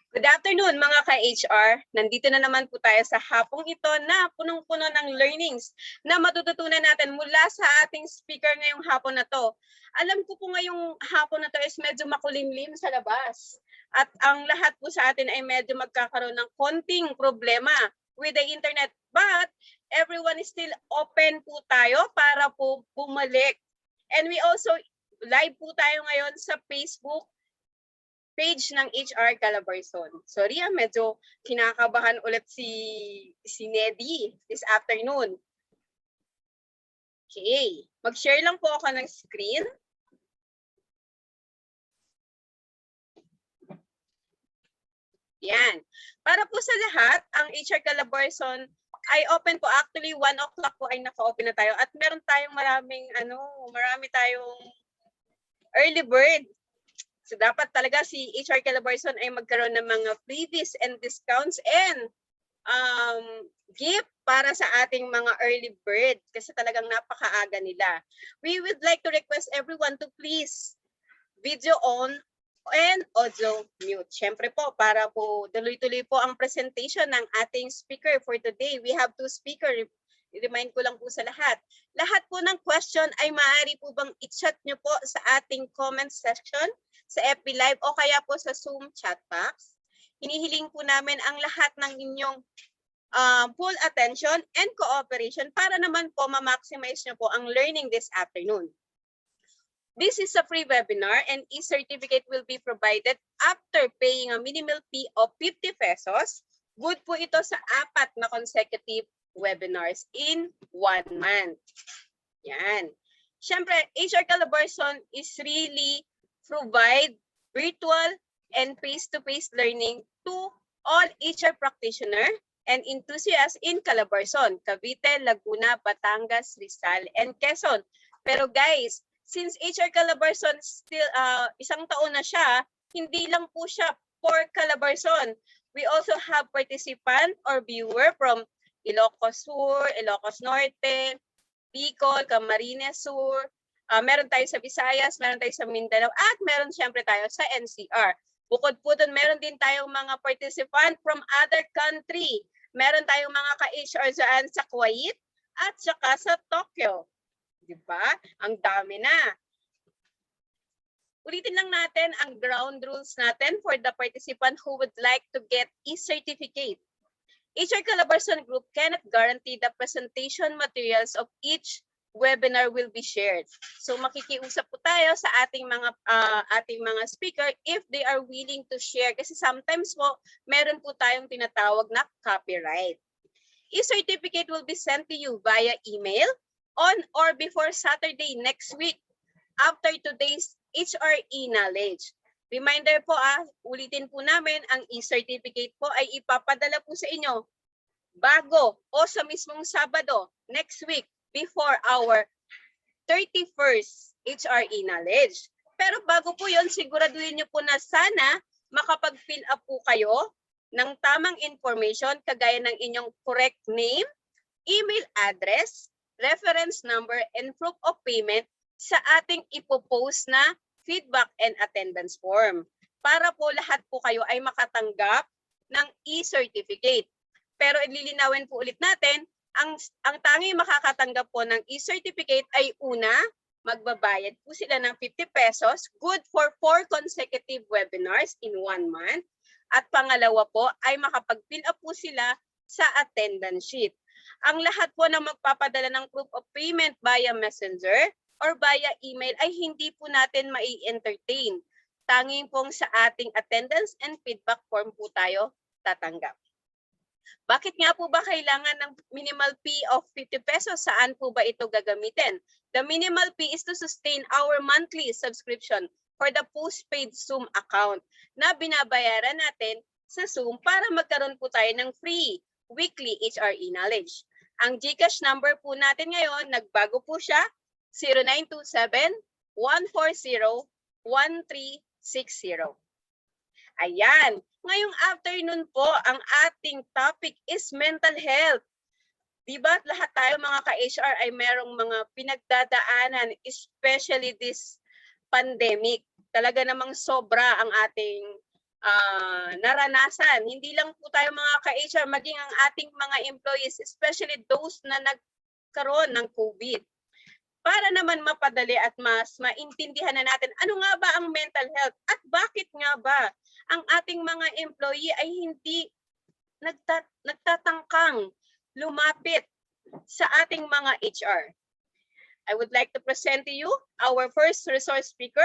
Good afternoon mga ka-HR. Nandito na naman po tayo sa hapong ito na punong-puno ng learnings na matututunan natin mula sa ating speaker ngayong hapon na to. Alam ko po ngayong hapon na to is medyo makulimlim sa labas. At ang lahat po sa atin ay medyo magkakaroon ng konting problema with the internet. But everyone is still open po tayo para po bumalik. And we also live po tayo ngayon sa Facebook page ng HR Calabarzon. Sorry, medyo kinakabahan ulit si Nedy this afternoon. Okay, mag-share lang po ako ng screen. Yan. Para po sa lahat, ang HR Calabarzon ay open po. Actually, 1 o'clock po ay naka-open na tayo. At meron tayong marami tayong early bird. So dapat talaga si HR Calabarzon ay magkaroon ng mga freebies and discounts and gift para sa ating mga early bird kasi talagang napakaaga nila. We would like to request everyone to please video on and audio mute. Siyempre po, para po tuloy-tuloy po ang presentation ng ating speaker for today. We have 2 speakers. I-remind ko lang po sa lahat. Lahat po ng question ay maaari po bang i-chat nyo po sa ating comment section sa FB Live o kaya po sa Zoom chat box. Hinihiling po namin ang lahat ng inyong full attention and cooperation para naman po ma-maximize nyo po ang learning this afternoon. This is a free webinar and e-certificate will be provided after paying a minimal fee of 50 pesos. Good po ito sa 4 na consecutive webinars in 1 month. Yan. Siyempre, HR Calabarzon is really provide virtual and face-to-face learning to all HR practitioner and enthusiasts in Calabarzon, Cavite, Laguna, Batangas, Rizal, and Quezon. Pero guys, since HR Calabarzon still isang taon na siya, hindi lang po siya for Calabarzon. We also have participant or viewer from Ilocos Sur, Ilocos Norte, Bicol, Camarines Sur, meron tayo sa Visayas, meron tayo sa Mindanao, at meron siyempre tayo sa NCR. Bukod po doon, meron din tayong mga participant from other country. Meron tayong mga ka-HR dyan sa Kuwait at saka sa Tokyo. Diba? Ang dami na. Ulitin lang natin ang ground rules natin for the participant who would like to get e-certificate. HR Calabarzon Group cannot guarantee the presentation materials of each webinar will be shared. So makikiusap po tayo sa ating mga speaker if they are willing to share kasi sometimes po meron po tayong tinatawag na copyright. E-certificate will be sent to you via email on or before Saturday next week after today's HR e-knowledge. Reminder po ulitin po namin ang e-certificate po ay ipapadala po sa inyo bago o sa mismong Sabado next week before our 31st HR e-knowledge. Pero bago po yon, siguraduhin nyo po na sana makapag-fill up po kayo ng tamang information kagaya ng inyong correct name, email address, reference number, and proof of payment sa ating ipopost na feedback and attendance form para po lahat po kayo ay makatanggap ng e-certificate. Pero ililinawin po ulit natin, ang tanging makakatanggap po ng e-certificate ay una, magbabayad po sila ng 50 pesos, good for 4 consecutive webinars in 1 month. At pangalawa po ay makapag-fill up po sila sa attendance sheet. Ang lahat po na magpapadala ng proof of payment via messenger or via email ay hindi po natin mai-entertain. Tanging pong sa ating attendance and feedback form po tayo tatanggap. Bakit nga po ba kailangan ng minimal fee of 50 pesos? Saan po ba ito gagamitin? The minimal fee is to sustain our monthly subscription for the postpaid Zoom account na binabayaran natin sa Zoom para magkaroon po tayo ng free weekly HR e-knowledge. Ang GCash number po natin ngayon, nagbago po siya, 0927-140-1360. Ayan. Ngayong afternoon po, ang ating topic is mental health. Diba lahat tayo mga ka-HR ay merong mga pinagdadaanan, especially this pandemic. Talaga namang sobra ang ating naranasan. Hindi lang po tayo mga ka-HR, maging ang ating mga employees, especially those na nagkaroon ng COVID. Para naman mapadali at mas maintindihan na natin ano nga ba ang mental health at bakit nga ba ang ating mga employee ay hindi nagtatangkang lumapit sa ating mga HR. I would like to present to you our first resource speaker.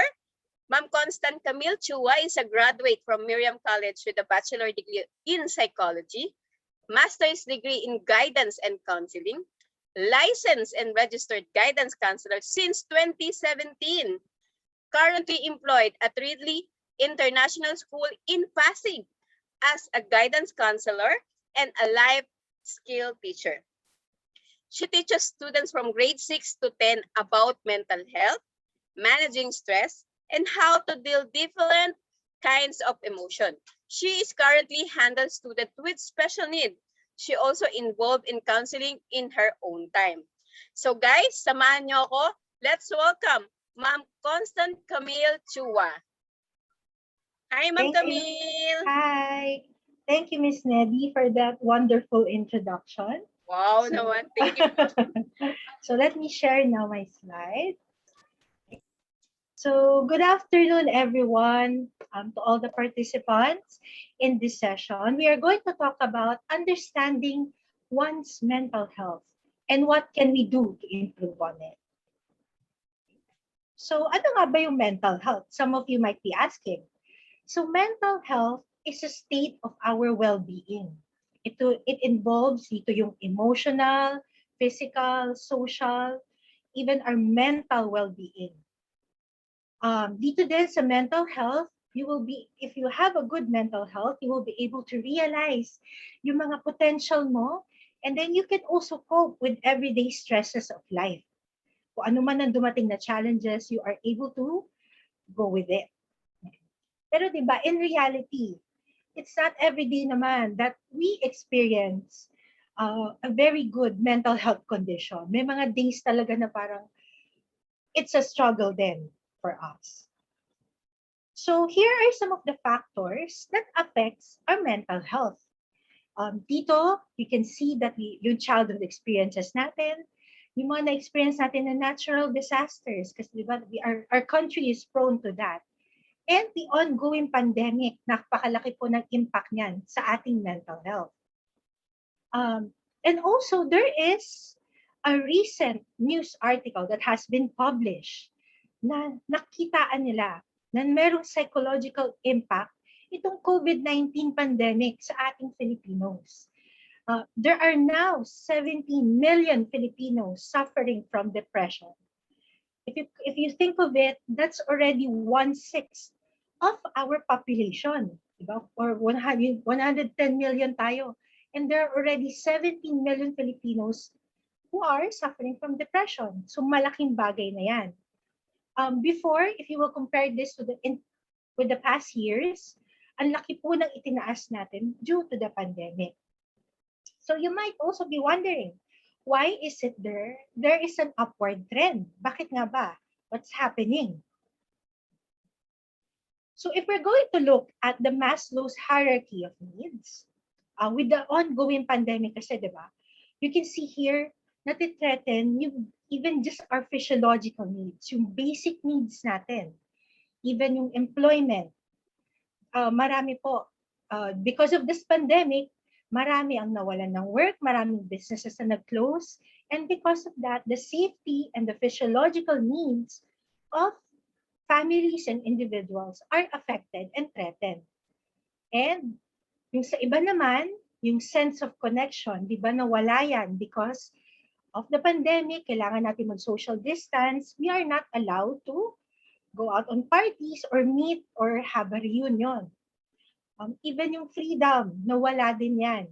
Ma'am Constant Camille Chua is a graduate from Miriam College with a bachelor degree in psychology, master's degree in guidance and counseling, licensed and registered guidance counselor since 2017, currently employed at Ridley International School in Pasig as a guidance counselor and a life skill teacher. She teaches students from grade 6 to 10 about mental health, managing stress, and how to deal different kinds of emotion. She is currently handles students with special need. She also involved in counseling in her own time. So guys, samahan niyo ako. Let's welcome Ma'am Constant Camille Chua. Hi, Ma'am Camille. Hi. Thank you, Miss Neddy, for that wonderful introduction. Wow, naman. Thank you. So let me share now my slide. So good afternoon, everyone, to all the participants in this session. We are going to talk about understanding one's mental health and what can we do to improve on it. So ano nga ba yung mental health? Some of you might be asking. So mental health is a state of our well-being. It involves dito yung emotional, physical, social, even our mental well-being. Dito din sa mental health, if you have a good mental health, you will be able to realize yung mga potential mo, and then you can also cope with everyday stresses of life. Kung ano man ang dumating na challenges, you are able to go with it. Pero diba, in reality, it's not every day naman that we experience a very good mental health condition. May mga days talaga na parang it's a struggle then for us. So here are some of the factors that affects our mental health. Dito, you can see that yung childhood experiences natin, yung mga na-experience natin na natural disasters, kasi diba, our country is prone to that. And the ongoing pandemic, napakalaki po ng impact niyan sa ating mental health. And also, there is a recent news article that has been published na nakitaan nila na merong psychological impact itong COVID-19 pandemic sa ating Filipinos. There are now 17 million Filipinos suffering from depression. If you think of it, that's already 1/6 of our population, diba? Or 110 million tayo. And there are already 17 million Filipinos who are suffering from depression. So malaking bagay na yan. Before, if you will compare this with the past years, ang laki po ng itinaas natin due to the pandemic. So you might also be wondering, why is it there is an upward trend? Bakit nga ba? What's happening? So if we're going to look at the Maslow's hierarchy of needs, with the ongoing pandemic kasi, diba, you can see here natithreaten yung even just our physiological needs, yung basic needs natin, even yung employment. Marami po, because of this pandemic, marami ang nawalan ng work, maraming businesses na nag-close, and because of that, the safety and the physiological needs of families and individuals are affected and threatened. And yung sa iba naman, yung sense of connection, di ba nawala yan because of the pandemic, kailangan natin mag-social distance, we are not allowed to go out on parties or meet or have a reunion. Even yung freedom, nawala din yan.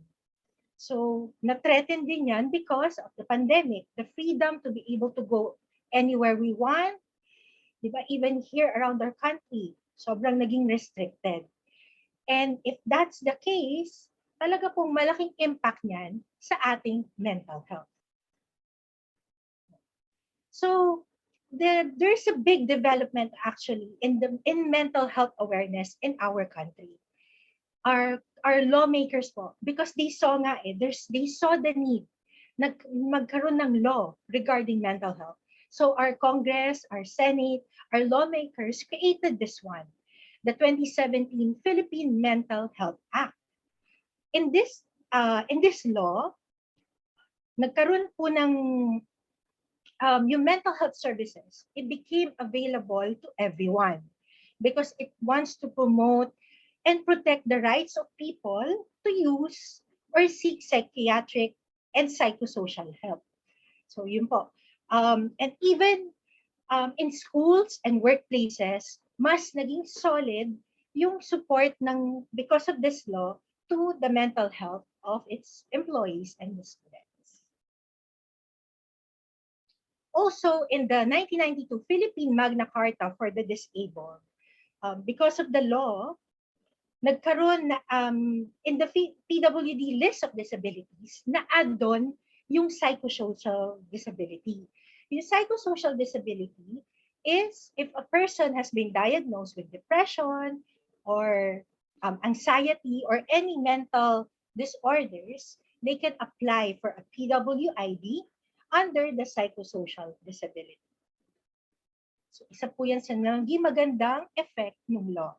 So, na-threaten din yan because of the pandemic. The freedom to be able to go anywhere we want, di ba? Even here around our country, sobrang naging restricted. And if that's the case, talaga pong malaking impact niyan sa ating mental health. So, there's a big development actually in mental health awareness in our country. our lawmakers po, because they saw nga they saw the need magkaroon ng law regarding mental health. So our Congress, our Senate, our lawmakers created this one, the 2017 Philippine Mental Health Act. In this law, nagkaroon po ng yung mental health services. It became available to everyone because it wants to promote and protect the rights of people to use or seek psychiatric and psychosocial help. So yun po. And even in schools and workplaces, mas naging solid yung support because of this law to the mental health of its employees and the students. Also, in the 1992 Philippine Magna Carta for the Disabled, because of the law, nagkaroon na, in the PWD list of disabilities, na-add doon yung psychosocial disability. Yung psychosocial disability is if a person has been diagnosed with depression or anxiety or any mental disorders, they can apply for a PWID under the psychosocial disability. So isa po yan sa naging magandang effect ng law.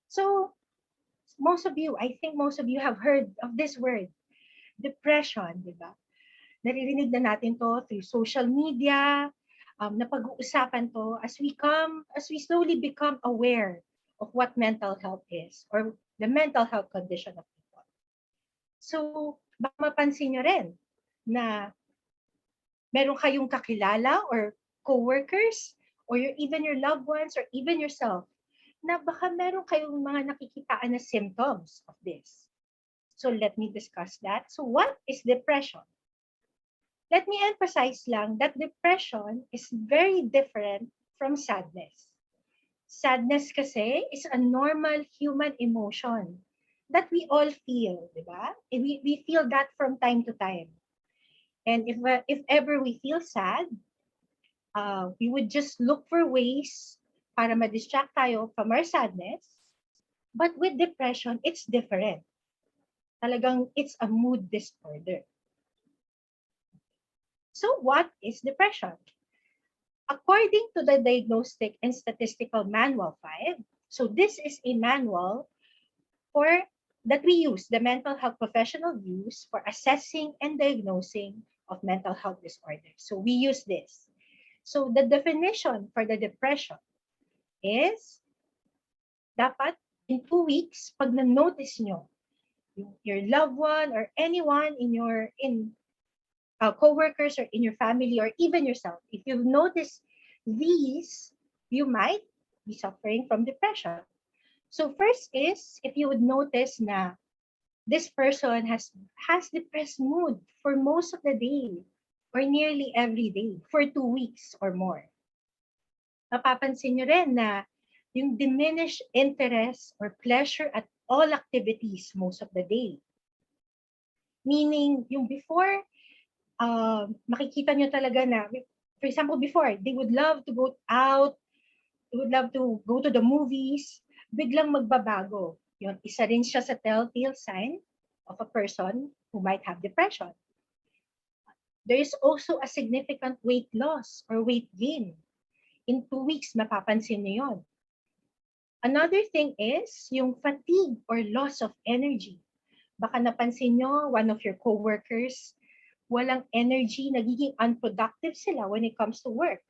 So I think most of you have heard of this word, depression, di ba? Naririnig na natin to through social media, napag-uusapan to as we slowly become aware of what mental health is or the mental health condition of people. So, baka mapansin nyo rin na meron kayong kakilala or co-workers or even your loved ones or even yourself na baka meron kayong mga nakikitaan na symptoms of this. So let me discuss that. So what is depression? Let me emphasize lang that depression is very different from sadness. Sadness kasi is a normal human emotion that we all feel, di ba? We feel that from time to time. And if ever we feel sad, we would just look for ways para ma-distract tayo from our sadness. But with depression, it's different. Talagang it's a mood disorder. So what is depression? According to the Diagnostic and Statistical Manual 5, so this is a manual that we use, the mental health professional use for assessing and diagnosing of mental health disorders. So we use this. So the definition for the depression is dapat in 2 weeks, pag na-notice nyo, your loved one or anyone in co-workers or in your family or even yourself, if you've noticed these, you might be suffering from depression. So first is, if you would notice na this person has depressed mood for most of the day or nearly every day for 2 weeks or more. Mapapansin nyo rin na yung diminished interest or pleasure at all activities most of the day. Meaning, yung before, makikita nyo talaga na, for example, before, they would love to go out, they would love to go to the movies, biglang magbabago. Yun, isa rin siya sa telltale sign of a person who might have depression. There is also a significant weight loss or weight gain. In 2 weeks, mapapansin niyo yun. Another thing is yung fatigue or loss of energy. Baka napansin nyo, one of your co-workers, walang energy, nagiging unproductive sila when it comes to work.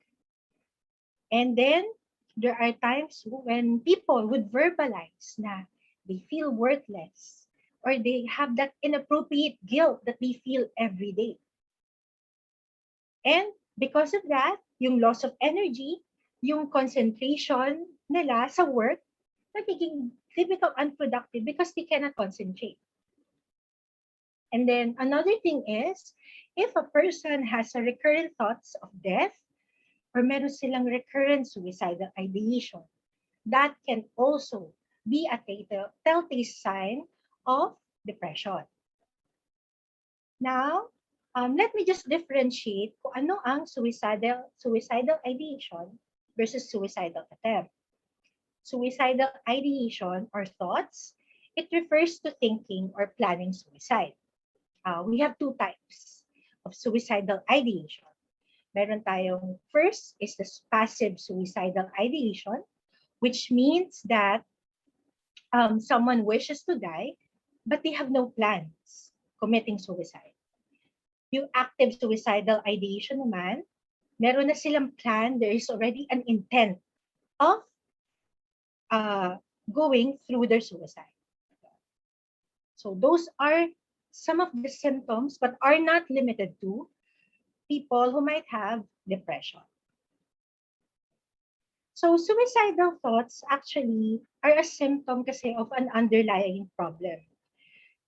And then, there are times when people would verbalize na they feel worthless or they have that inappropriate guilt that they feel every day. And because of that, yung loss of energy, yung concentration nila sa work, nagiging they become unproductive because they cannot concentrate. And then another thing is, if a person has a recurrent thoughts of death or meron silang recurrent suicidal ideation, that can also be a telltale sign of depression. Now, let me just differentiate kung ano ang suicidal ideation versus suicidal attempt. Suicidal ideation or thoughts It refers to thinking or planning suicide. We have two types of suicidal ideation. Meron tayong first is the passive suicidal ideation, which means that someone wishes to die, but they have no plans committing suicide. Yung active suicidal ideation naman, meron na silang plan, there is already an intent of going through their suicide. So those are some of the symptoms, but are not limited to people who might have depression. So suicidal thoughts actually are a symptom kasi of an underlying problem.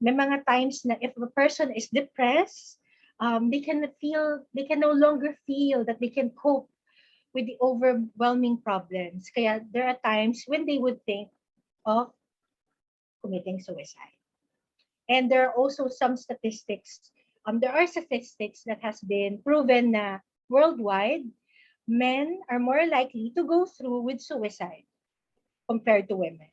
May mga times na if a person is depressed, they can no longer feel that they can cope with the overwhelming problems. Kaya there are times when they would think of committing suicide. And there are also some statistics. There are statistics that has been proven na worldwide, men are more likely to go through with suicide compared to women.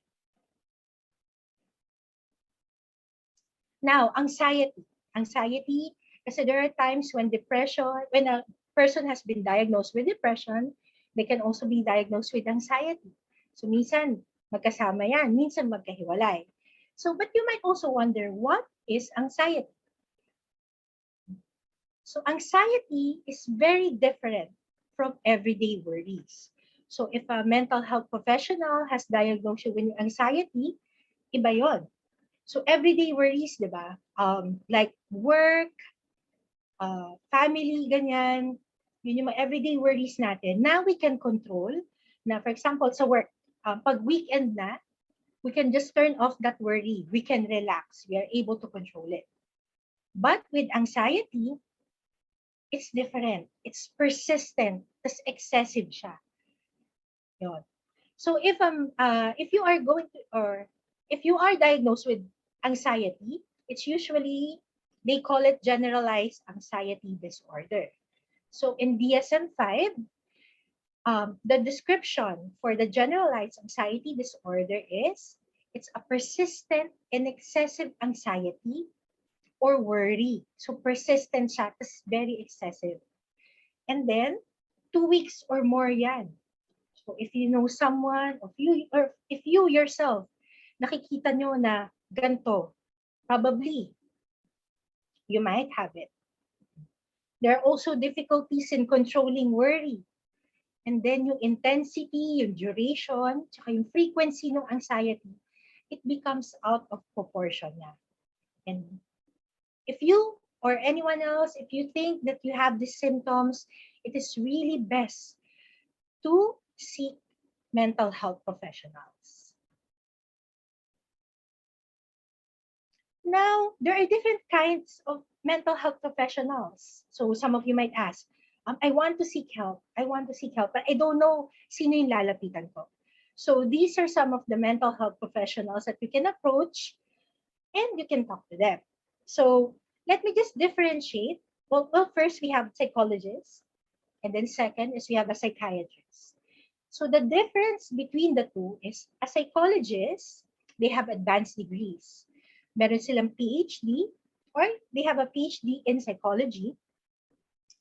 Now, anxiety. Anxiety, kasi there are times when when a person has been diagnosed with depression, they can also be diagnosed with anxiety. So minsan magkasama yan, minsan magkahiwalay. So, but you might also wonder, what is anxiety? So anxiety is very different from everyday worries. So if a mental health professional has diagnosed you with anxiety, iba yon. So everyday worries, di ba? Like work, family, ganyan. Yun yung mga everyday worries natin. Now we can control na, for example, sa work, pag weekend na, we can just turn off that worry. We can relax. We are able to control it. But with anxiety, it's different. It's persistent. Tas excessive siya. Yun. So if you are going to, or if you are diagnosed with anxiety, it's usually, they call it generalized anxiety disorder. So in DSM-5, the description for the generalized anxiety disorder is, it's a persistent and excessive anxiety or worry. So persistent siya, tas very excessive. And then, 2 weeks or more yan. So if you know someone, or if you yourself, nakikita nyo na ganito, probably, you might have it. There are also difficulties in controlling worry. And then yung intensity, yung duration, tsaka yung frequency ng anxiety, it becomes out of proportion na. And if you or anyone else, if you think that you have these symptoms, it is really best to seek mental health professionals. Now, there are different kinds of mental health professionals. So some of you might ask, I want to seek help. I want to seek help, but I don't know sino yung lalapitan ko. So these are some of the mental health professionals that you can approach and you can talk to them. So let me just differentiate. Well, first we have psychologists, and then second is we have a psychiatrist. So the difference between the two is a psychologist, they have advanced degrees. Meron silang PhD, or they have a PhD in psychology,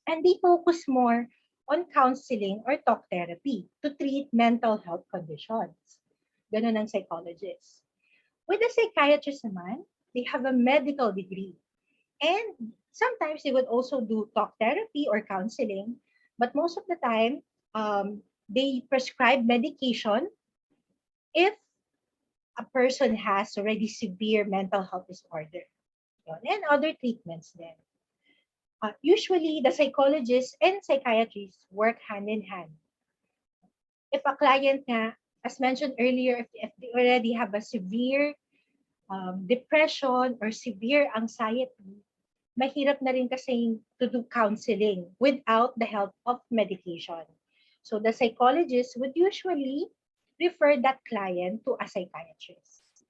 and they focus more on counseling or talk therapy to treat mental health conditions. Ganun ang psychologist. With the psychiatrist naman, they have a medical degree. And sometimes they would also do talk therapy or counseling, but most of the time, they prescribe medication if a person has already severe mental health disorder. And other treatments then. Usually, the psychologists and psychiatrists work hand in hand. If a client nga, as mentioned earlier, if they already have a severe depression or severe anxiety, mahirap na rin kasi to do counseling without the help of medication. So the psychologist would usually refer that client to a psychiatrist.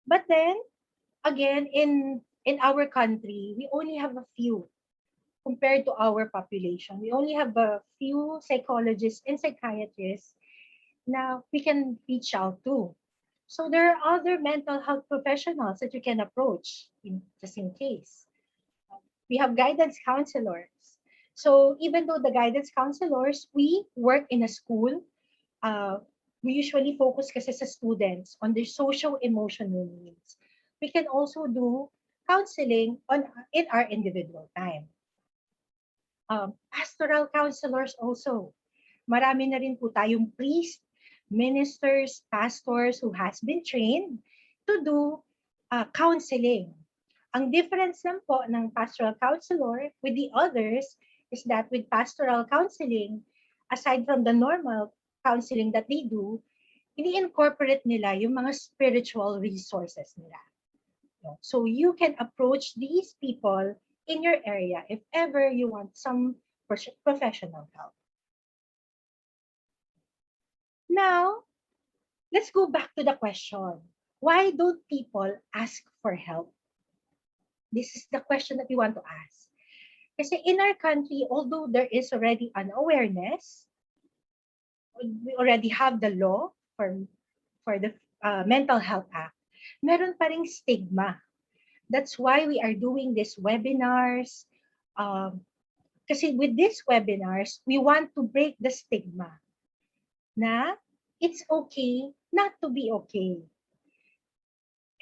But then, again, in our country, we only have a few compared to our population. We only have a few psychologists and psychiatrists na we can reach out to. So there are other mental health professionals that you can approach just in case. We have guidance counselors. So even though the guidance counselors, we work in a school, uh, we usually focus kasi sa students on their social emotional needs. We can also do counseling in our individual time. Pastoral counselors also. Marami na rin po tayong priest, ministers, pastors who has been trained to do counseling. Ang difference lang po ng pastoral counselor with the others is that with pastoral counseling, aside from the normal counseling that they do, ini-incorporate nila yung mga spiritual resources nila. So you can approach these people in your area if ever you want some professional help. Now, let's go back to the question. Why don't people ask for help? This is the question that we want to ask. Kasi in our country, although there is already an awareness, we already have the law for the Mental Health Act, meron pa ring stigma. That's why we are doing these webinars. Kasi with these webinars, we want to break the stigma na it's okay not to be okay.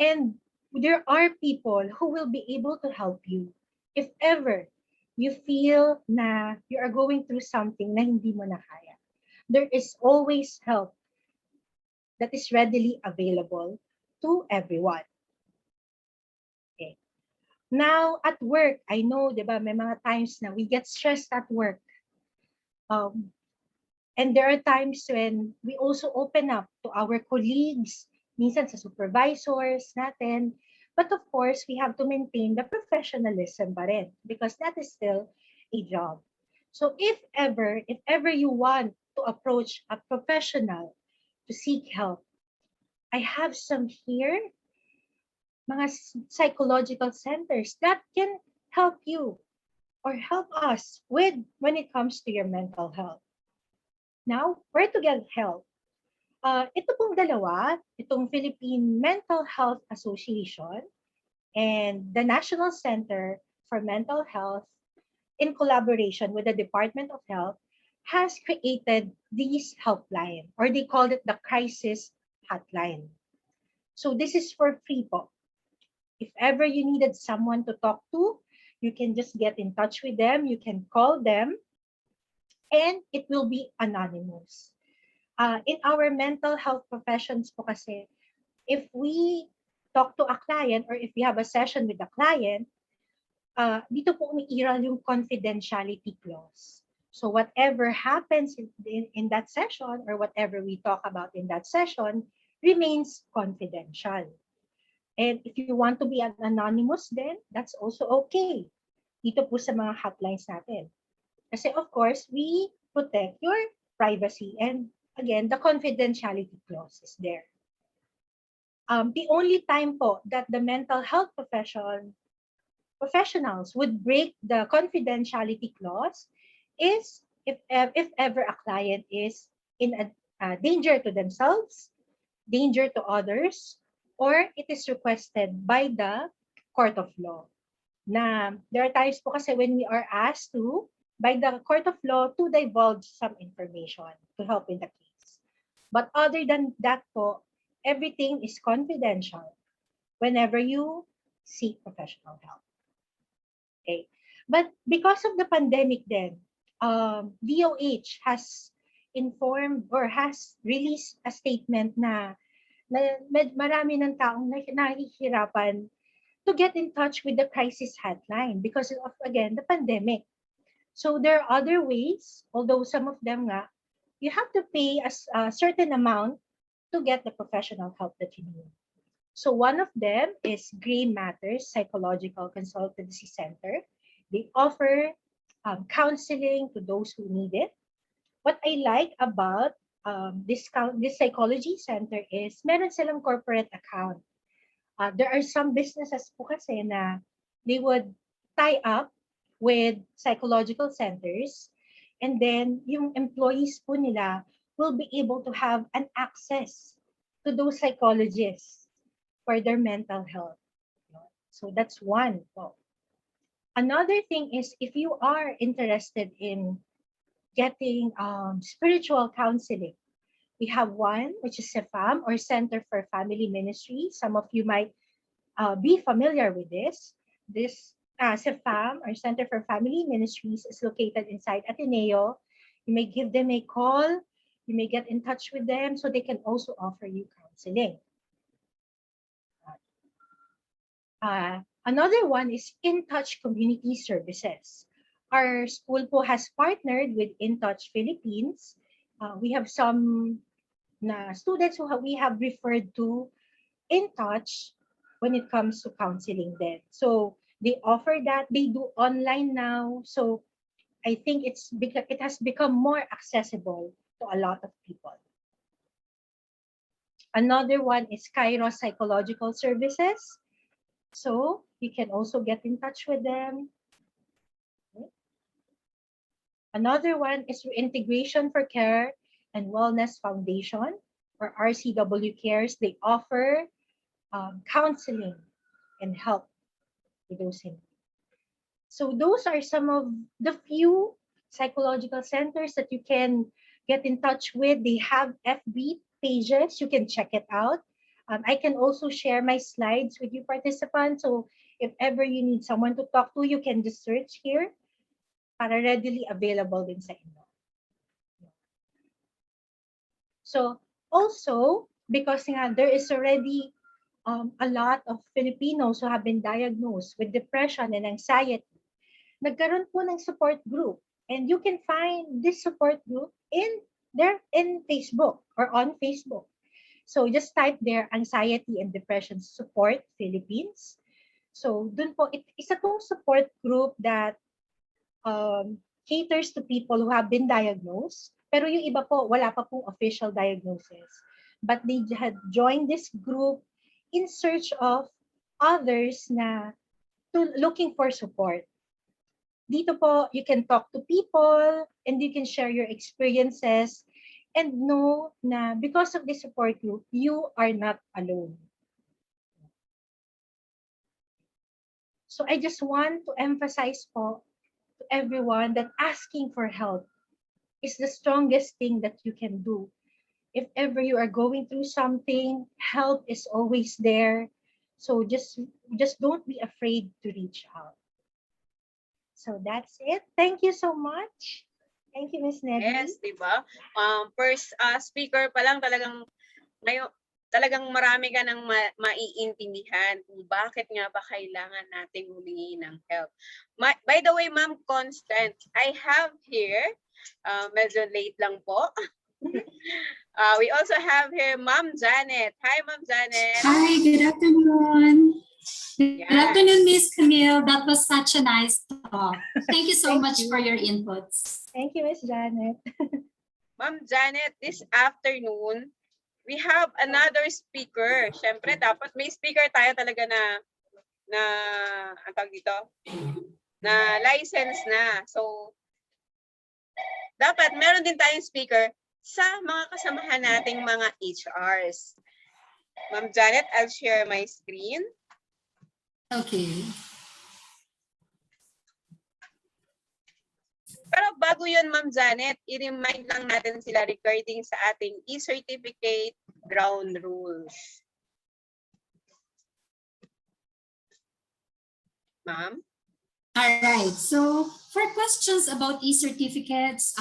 And there are people who will be able to help you if ever you feel na you are going through something na hindi mo na kaya. There is always help that is readily available to everyone. Okay. Now, at work, I know, di ba, may mga times na we get stressed at work. And there are times when we also open up to our colleagues, minsan sa supervisors natin. But of course, we have to maintain the professionalism pa rin because that is still a job. So if ever you want to approach a professional to seek help, I have some here, mga psychological centers that can help you or help us with when it comes to your mental health. Now, where to get help? Ito pong dalawa, itong Philippine Mental Health Association and the National Center for Mental Health in collaboration with the Department of Health has created this helpline, or they called it the crisis hotline. So this is for free po. If ever you needed someone to talk to, you can just get in touch with them, you can call them, and it will be anonymous. In our mental health professions po kasi, if we talk to a client or if we have a session with the client, dito po umiiral yung confidentiality clause. So whatever happens in that session or whatever we talk about in that session remains confidential. And if you want to be an anonymous then, that's also okay. Dito po sa mga hotlines natin. Kasi of course, we protect your privacy and again, the confidentiality clause is there. The only time po that the mental health professionals would break the confidentiality clause is if ever a client is in a danger to themselves, danger to others, or it is requested by the court of law. Na there are times po kasi when we are asked to by the court of law to divulge some information to help in the case. But other than that po, everything is confidential whenever you seek professional help. Okay. But because of the pandemic then, DOH has informed or has released a statement na marami ng taong nahihirapan to get in touch with the crisis hotline because of, again, the pandemic. So there are other ways, although some of them nga, you have to pay a certain amount to get the professional help that you need. So one of them is Gray Matters Psychological Consultancy Center. They offer counseling to those who need it. What I like about this psychology center is meron silang corporate account. There are some businesses po kasi na they would tie up with psychological centers and then yung employees po nila will be able to have an access to those psychologists for their mental health. So that's one. So another thing is if you are interested in getting spiritual counseling, we have one which is CEFAM, or Center for Family Ministry. Some of you might be familiar with this. This CEFAM, or Center for Family Ministries, is located inside Ateneo. You may give them a call. You may get in touch with them so they can also offer you counseling. Another one is In Touch Community Services. Our school po has partnered with In Touch Philippines. We have some students who we have referred to In Touch when it comes to counseling then. So they offer that. They do online now. So I think it has become more accessible to a lot of people. Another one is Kairos Psychological Services. So you can also get in touch with them. Another one is Integration for Care and Wellness Foundation, or RCW Cares. They offer counseling and help with those things. So those are some of the few psychological centers that you can get in touch with. They have FB pages. You can check it out. I can also share my slides with you participants. So if ever you need someone to talk to, you can just search here para readily available din sa inyo. So also, because there is already a lot of Filipinos who have been diagnosed with depression and anxiety, nagkaroon po ng support group. And you can find this support group in Facebook or on Facebook. So just type there Anxiety and Depression Support Philippines. So dun po, isa pong support group that caters to people who have been diagnosed. Pero yung iba po, wala pa pong official diagnosis. But they had joined this group in search of others looking for support. Dito po, you can talk to people and you can share your experiences and know na because of this support group, you are not alone. So I just want to emphasize po to everyone that asking for help is the strongest thing that you can do. If ever you are going through something, help is always there. So just don't be afraid to reach out. So that's it. Thank you so much. Thank you, Ms. Neddy. Yes, di ba? First speaker pa lang talagang ngayon, talagang marami ka nang maiintindihan kung bakit nga ba kailangan nating humingi ng help. By the way, Ma'am Constant, I have here, medyo late lang po. We also have here Ma'am Janet. Hi, Ma'am Janet. Hi, good afternoon. Yeah. Good afternoon, Miss Camille. That was such a nice talk. Thank you so much for your inputs. Thank you, Ms. Janet. Ma'am Janet, this afternoon, we have another speaker. Siyempre, dapat may speaker tayo talaga ang tawag dito, na license na. So, dapat meron din tayong speaker sa mga kasamahan nating mga HRs. Ma'am Janet, I'll share my screen. Okay. Pero bago yun, Ma'am Janet, i-remind lang natin sila regarding sa ating e-certificate ground rules. Ma'am? All right. So for questions about e-certificates,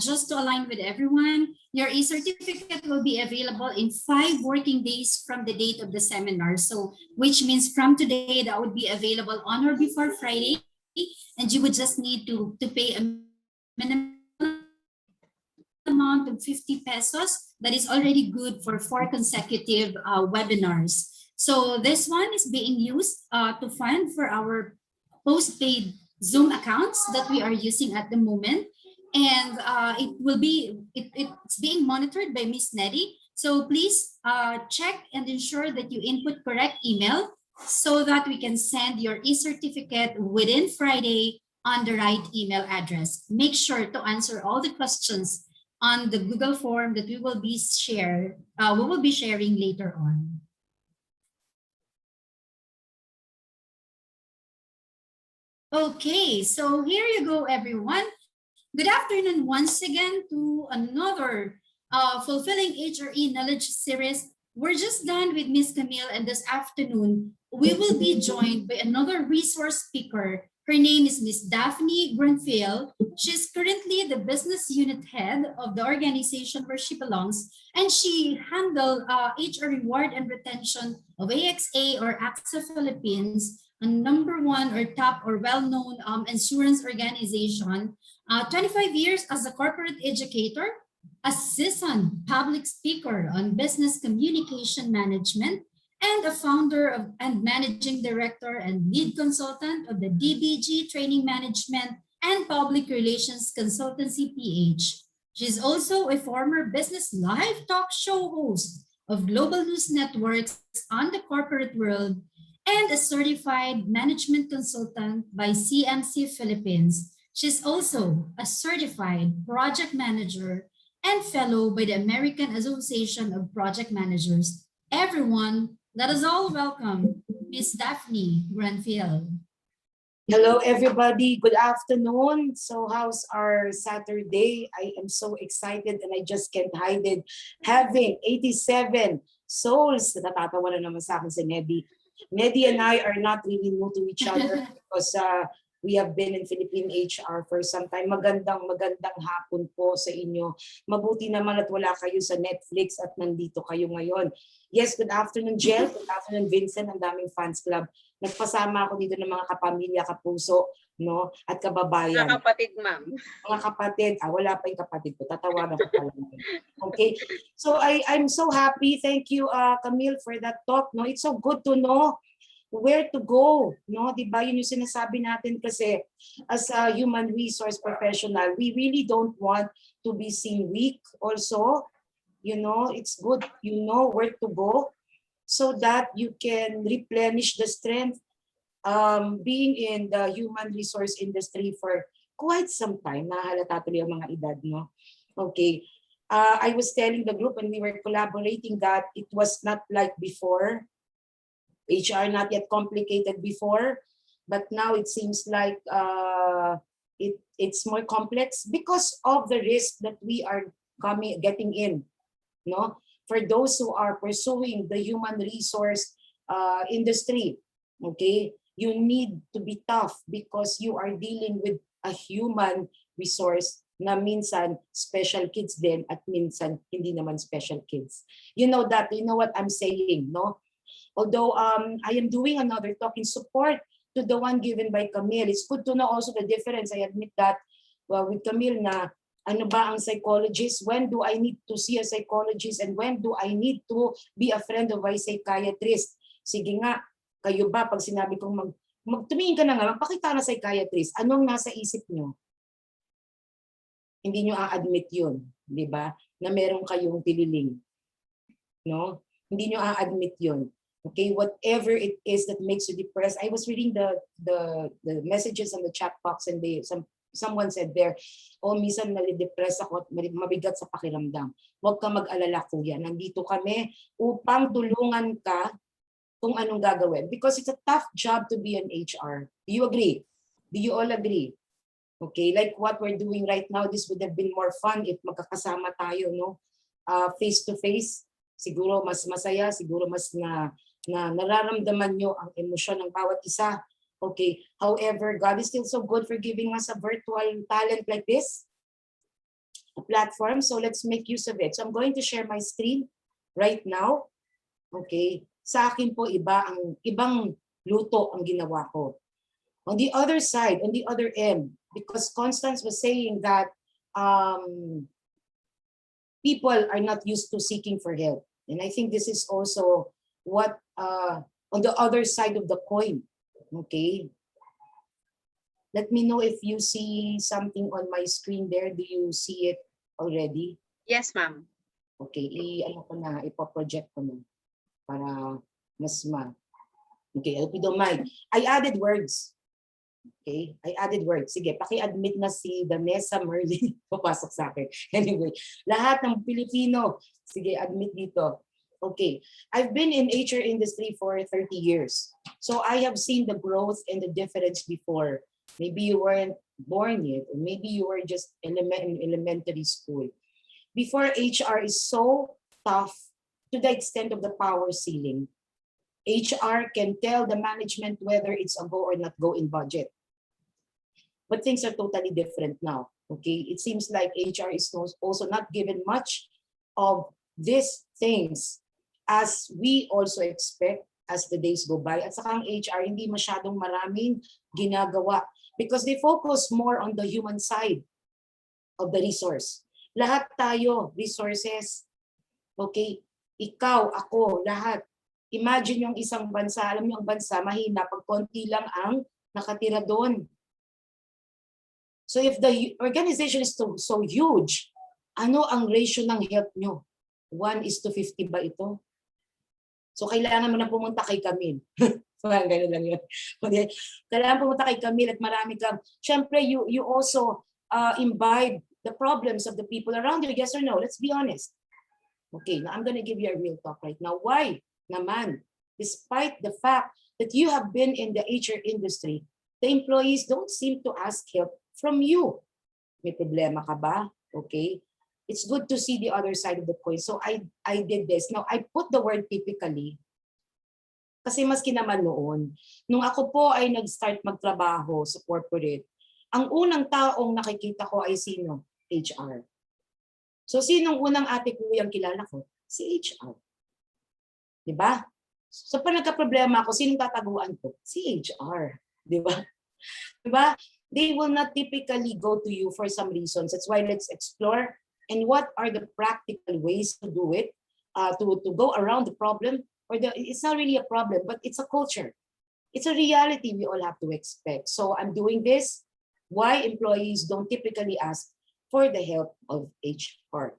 just to align with everyone, your e-certificate will be available in 5 working days from the date of the seminar. So which means from today, that would be available on or before Friday. And you would just need to pay a minimum amount of 50 pesos. That is already good for 4 consecutive webinars. So this one is being used to fund for our postpaid Zoom accounts that we are using at the moment. And it's being monitored by Miss Neddy. So please check and ensure that you input correct email so that we can send your e-certificate within Friday on the right email address. Make sure to answer all the questions on the Google form that we will be sharing later on. Okay, so here you go, everyone. Good afternoon once again to another Fulfilling HRE Knowledge Series. We're just done with Miss Camille, and this afternoon, we will be joined by another resource speaker. Her name is Miss Daphne Grunfield. She's currently the business unit head of the organization where she belongs, and she handles HR reward and retention of AXA or AXA Philippines, a #1 or top or well-known insurance organization. 25 years as a corporate educator, a seasoned public speaker on business communication management, and a founder of, and managing director and lead consultant of the DBG Training Management and Public Relations Consultancy PH. She's also a former business live talk show host of Global News Networks on the corporate world and a certified management consultant by CMC Philippines. She's also a certified project manager and fellow by the American Association of Project Managers. Everyone, let us all welcome Miss Daphne Grunfield. Hello, everybody. Good afternoon. So how's our Saturday? I am so excited and I just can't hide it. Having 87 souls, natatawa na naman sa akin si Nedi. Nedi and I are not really new to each other because we have been in Philippine HR for some time. Magandang hapon po sa inyo. Mabuti naman at wala kayo sa Netflix at nandito kayo ngayon. Yes, good afternoon, Jel. Good afternoon, Vincent. Ang daming fans club. Nagpasama ako dito ng mga kapamilya, kapuso, no? At kababayan. Mga kapatid, ma'am. Mga kapatid. Wala pa yung kapatid ko. Tatawagan ko pala. Okay. So I'm so happy. Thank you, Camille, for that talk. No, it's so good to know where to go, no? Diba? Yun yung sinasabi natin kasi as a human resource professional, we really don't want to be seen weak also. You know, it's good you know where to go so that you can replenish the strength. Being in the human resource industry for quite some time, nahalata tuloy ang mga edad, no? Okay. I was telling the group when we were collaborating that it was not like before. HR not yet complicated before, but now it seems like it's more complex because of the risk that we are getting in. No, for those who are pursuing the human resource industry, okay, you need to be tough because you are dealing with a human resource na minsan special kids din at minsan hindi naman special kids. You know that, you know what I'm saying, no? Although I am doing another talk in support to the one given by Camille, it's good to know also the difference. I admit that with Camille na ano ba ang psychologist, when do I need to see a psychologist, and when do I need to be a friend of a psychiatrist? Sige nga, kayo ba pag sinabi kong magtumingin ka na nga, magpakita na psychiatrist, anong nasa isip nyo? Hindi nyo a-admit yun, di ba? Na meron kayong tililing. No? Hindi nyo a-admit yun. Okay, whatever it is that makes you depressed. I was reading the messages on the chat box and someone said there, oh, minsan nalidepress ako at mabigat sa pakiramdam. Huwag ka mag-alala, kuya. Nandito kami upang tulungan ka kung anong gagawin. Because it's a tough job to be an HR. Do you agree? Do you all agree? Okay, like what we're doing right now, this would have been more fun if magkakasama tayo, no? Face to face. Siguro mas masaya, siguro mas na nararamdaman nyo ang emosyon ng bawat isa. Okay. However, God is still so good for giving us a virtual talent like this, a platform. So let's make use of it. So I'm going to share my screen right now. Okay. Sa akin po ibang luto ang ginawa ko. On the other side, on the other end, because Constance was saying that people are not used to seeking for help. And I think this is also what on the other side of the coin. Okay. Let me know if you see something on my screen there. Do you see it already? Yes, ma'am. Okay, ipo-project ko na para mas Okay, I hope you don't mind. I added words. Okay? I added word. Sige, paki-admit na si Vanessa Merlin. Papasok sa akin. Anyway, lahat ng Pilipino, sige, admit dito. Okay. I've been in HR industry for 30 years. So I have seen the growth and the difference before. Maybe you weren't born yet, or maybe you were just in elementary school. Before, HR is so tough to the extent of the power ceiling. HR can tell the management whether it's a go or not go in budget. But things are totally different now. Okay, it seems like HR is also not given much of these things as we also expect as the days go by. At saka ang HR hindi masyadong maraming ginagawa because they focus more on the human side of the resource. Lahat tayo, resources. Okay, ikaw, ako, lahat. Imagine yung isang bansa, alam niyo ang bansa, mahina pag konti lang ang nakatira doon. So if the organization is so huge, ano ang ratio ng health nyo? 1:50 ba ito? So kailangan mo na pumunta kay Camille. Parang gano'n lang yun. Okay? Kailangan pumunta kay Camille at marami kang, syempre you also imbibe the problems of the people around you. Yes or no? Let's be honest. Okay, now I'm gonna give you a real talk right now. Why naman, despite the fact that you have been in the HR industry, the employees don't seem to ask help from you? May problema ka ba? Okay. It's good to see the other side of the coin. So I did this. Now, I put the word typically kasi maski naman noon, nung ako po ay nag-start magtrabaho sa corporate, ang unang taong nakikita ko ay sino? HR. So, sinong unang ate ko yung kilala ko? Si HR. Diba? So, pag nagka-problema ako, sinong tataguan ko? Si HR. Diba? Diba? They will not typically go to you for some reasons. That's why let's explore and what are the practical ways to do it, to go around the problem, or it's not really a problem, but it's a culture. It's a reality we all have to expect. So I'm doing this. Why employees don't typically ask for the help of HR.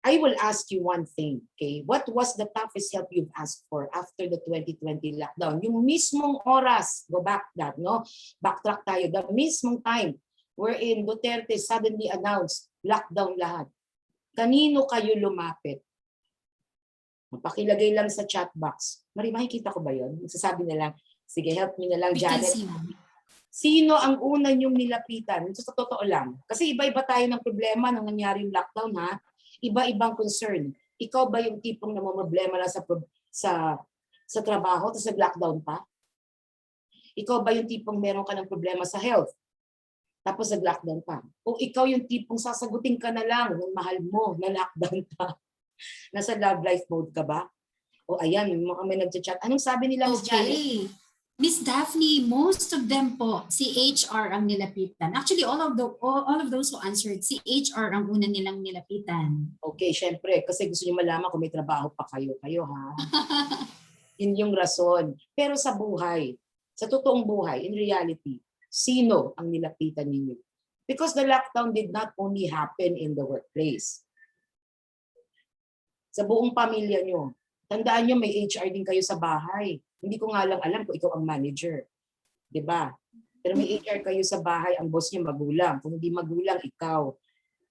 I will ask you one thing, okay? What was the toughest help you've asked for after the 2020 lockdown? Yung mismong oras, go back that, no? Backtrack tayo, the mismong time wherein Duterte suddenly announced lockdown lahat. Kanino kayo lumapit? Pakilagay lang sa chat box. Mari, makikita ko ba yun? Magsasabi na lang, sige, help me na lang, We can Janet. see. Sino ang una niyong nilapitan? Ito sa totoo lang. Kasi iba-iba tayo ng problema nung nangyaring lockdown, ha? Iba-ibang concern. Ikaw ba yung tipong namumroblema lang sa trabaho tapos nag-lockdown pa? Ikaw ba yung tipong meron ka ng problema sa health tapos nag-lockdown pa? O ikaw yung tipong sasagutin ka na lang ng mahal mo na lockdown pa? Nasa love life mode ka ba? O ayan, mga may nag-chat. Anong sabi nila, Miss Janet? Okay. Miss Daphne, most of them po, si HR ang nilapitan. Actually, all of those who answered, si HR ang una nilang nilapitan. Okay, syempre, kasi gusto niyo malaman kung may trabaho pa kayo. Kayo, ha? Yun yung rason. Pero sa buhay, sa totoong buhay, in reality, sino ang nilapitan ninyo? Because the lockdown did not only happen in the workplace. Sa buong pamilya nyo. Tandaan nyo, may HR din kayo sa bahay. Hindi ko nga lang alam kung ikaw ang manager. Diba? Pero may HR kayo sa bahay, ang boss nyo magulang. Kung hindi magulang, ikaw.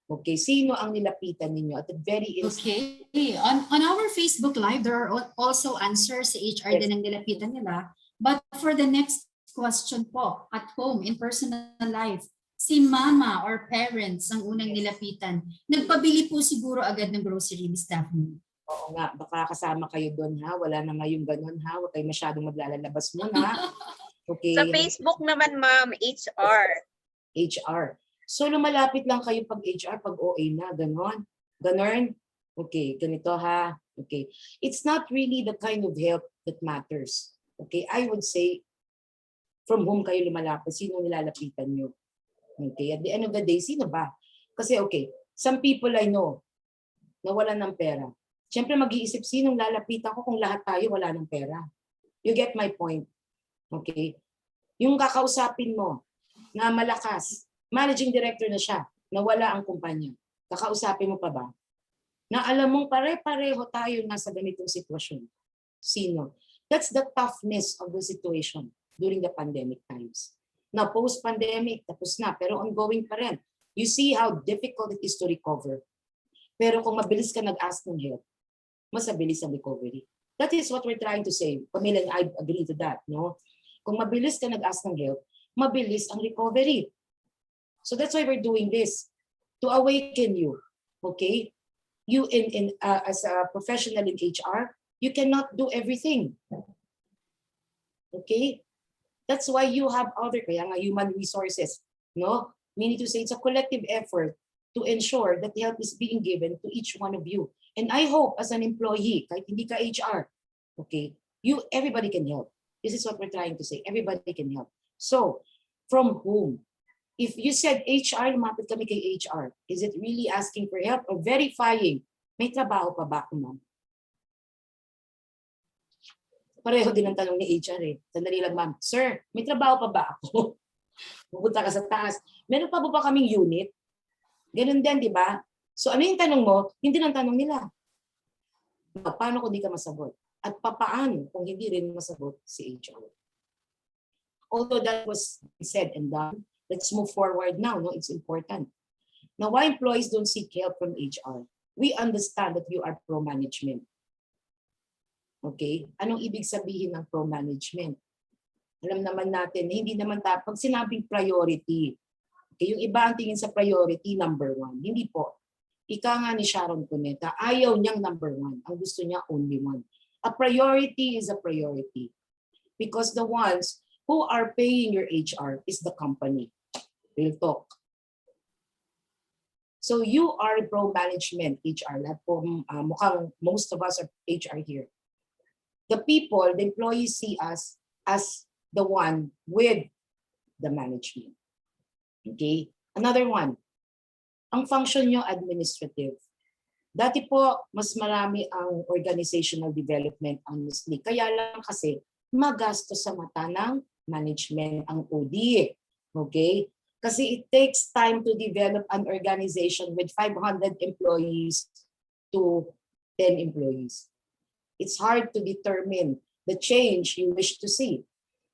Okay, sino ang nilapitan ninyo? At the very instant. Okay. On our Facebook Live, there are also answers sa HR Yes. din ang nilapitan nila. But for the next question po, at home, in personal life, si mama or parents ang unang Yes. nilapitan. Nagpabili po siguro agad ng grocery, Miss Daphne. Oo nga, baka kasama kayo doon, ha? Wala na ngayong ganun, ha? Huwag kayo masyadong maglalabas muna. Okay. Sa Facebook naman, ma'am, HR. HR. So lumalapit lang kayo pag HR, pag OA na, ganon. Ganon? Okay, ganito ha. Okay. It's not really the kind of help that matters. Okay, I would say, from whom kayo lumalapit, sino nilalapitan nyo? Okay, at the end of the day, sino ba? Kasi okay, some people I know, nawalan ng pera. Siyempre mag-iisip, sinong lalapitan ko kung lahat tayo wala ng pera? You get my point. Okay? Yung kakausapin mo na malakas, managing director na siya, nawala ang kumpanya. Kakausapin mo pa ba? Na alam mong pare-pareho tayo nasa ganitong sitwasyon. Sino? That's the toughness of the situation. during the pandemic times. Now, post-pandemic, tapos na, pero ongoing pa rin. You see how difficult it is to recover. Pero kung mabilis ka nag-ask ng help, mas mabilis ang recovery. That is what we're trying to say. Pamela and I agree to that, no? Kung mabilis ka nag-ask ng help, mabilis ang recovery. So that's why we're doing this, to awaken you, okay? You as a professional in HR, you cannot do everything. Okay? That's why you have other, kaya nga human resources, no? Meaning to say it's a collective effort to ensure that help is being given to each one of you. And I hope as an employee, kahit hindi ka HR, okay, everybody can help. This is what we're trying to say. Everybody can help. So, from whom? If you said HR, lumapit kami kay HR, is it really asking for help or verifying, may trabaho pa ba ako, ma'am? Pareho din ang tanong ni HR eh. Sandali lang, ma'am. Sir, may trabaho pa ba ako? Pupunta ka sa taas. Meron pa ba kaming unit? Ganun din, di ba? So ano yung tanong mo? Hindi ang tanong nila. Paano kung di ka masagot? At papaano kung hindi rin masagot si HR? Although that was said and done, let's move forward now. No, it's important. Now, why employees don't seek help from HR? We understand that you are pro-management. Okay? Anong ibig sabihin ng pro-management? Alam naman natin, hindi naman pag sinabing priority, okay, yung iba ang tingin sa priority, number 1. Hindi po. Ika nga ni Sharon Cuneta, ayaw niyang number 1. Ang gusto niya, only 1. A priority is a priority. Because the ones who are paying your HR is the company. Real talk. So you are pro-management HR. Lahat po, mukhang most of us are HR here. The people, the employees see us as the one with the management. Okay? Another one. Ang function nyo, administrative. Dati po, mas marami ang organizational development, honestly. Kaya lang kasi, magastos sa mata ng management ang OD. Okay? Kasi it takes time to develop an organization with 500 employees to 10 employees. It's hard to determine the change you wish to see.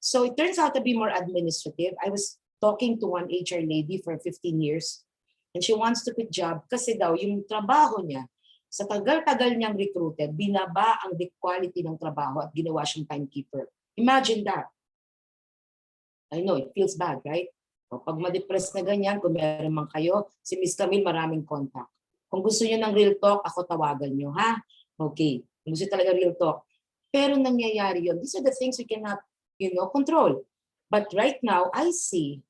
So it turns out to be more administrative. I was talking to one HR lady for 15 years and she wants to quit job kasi daw yung trabaho niya, sa tagal-tagal niyang recruited, binaba ang quality ng trabaho at ginawa siyang timekeeper. Imagine that. I know, it feels bad, right? O, pag ma-depress na ganyan, kung meron man kayo, si Miss Camille maraming contact. Kung gusto niyo ng real talk, ako tawagan niyo, ha? Okay. Kung gusto talaga real talk. Pero nangyayari yun. These are the things we cannot, control. But right now, I see,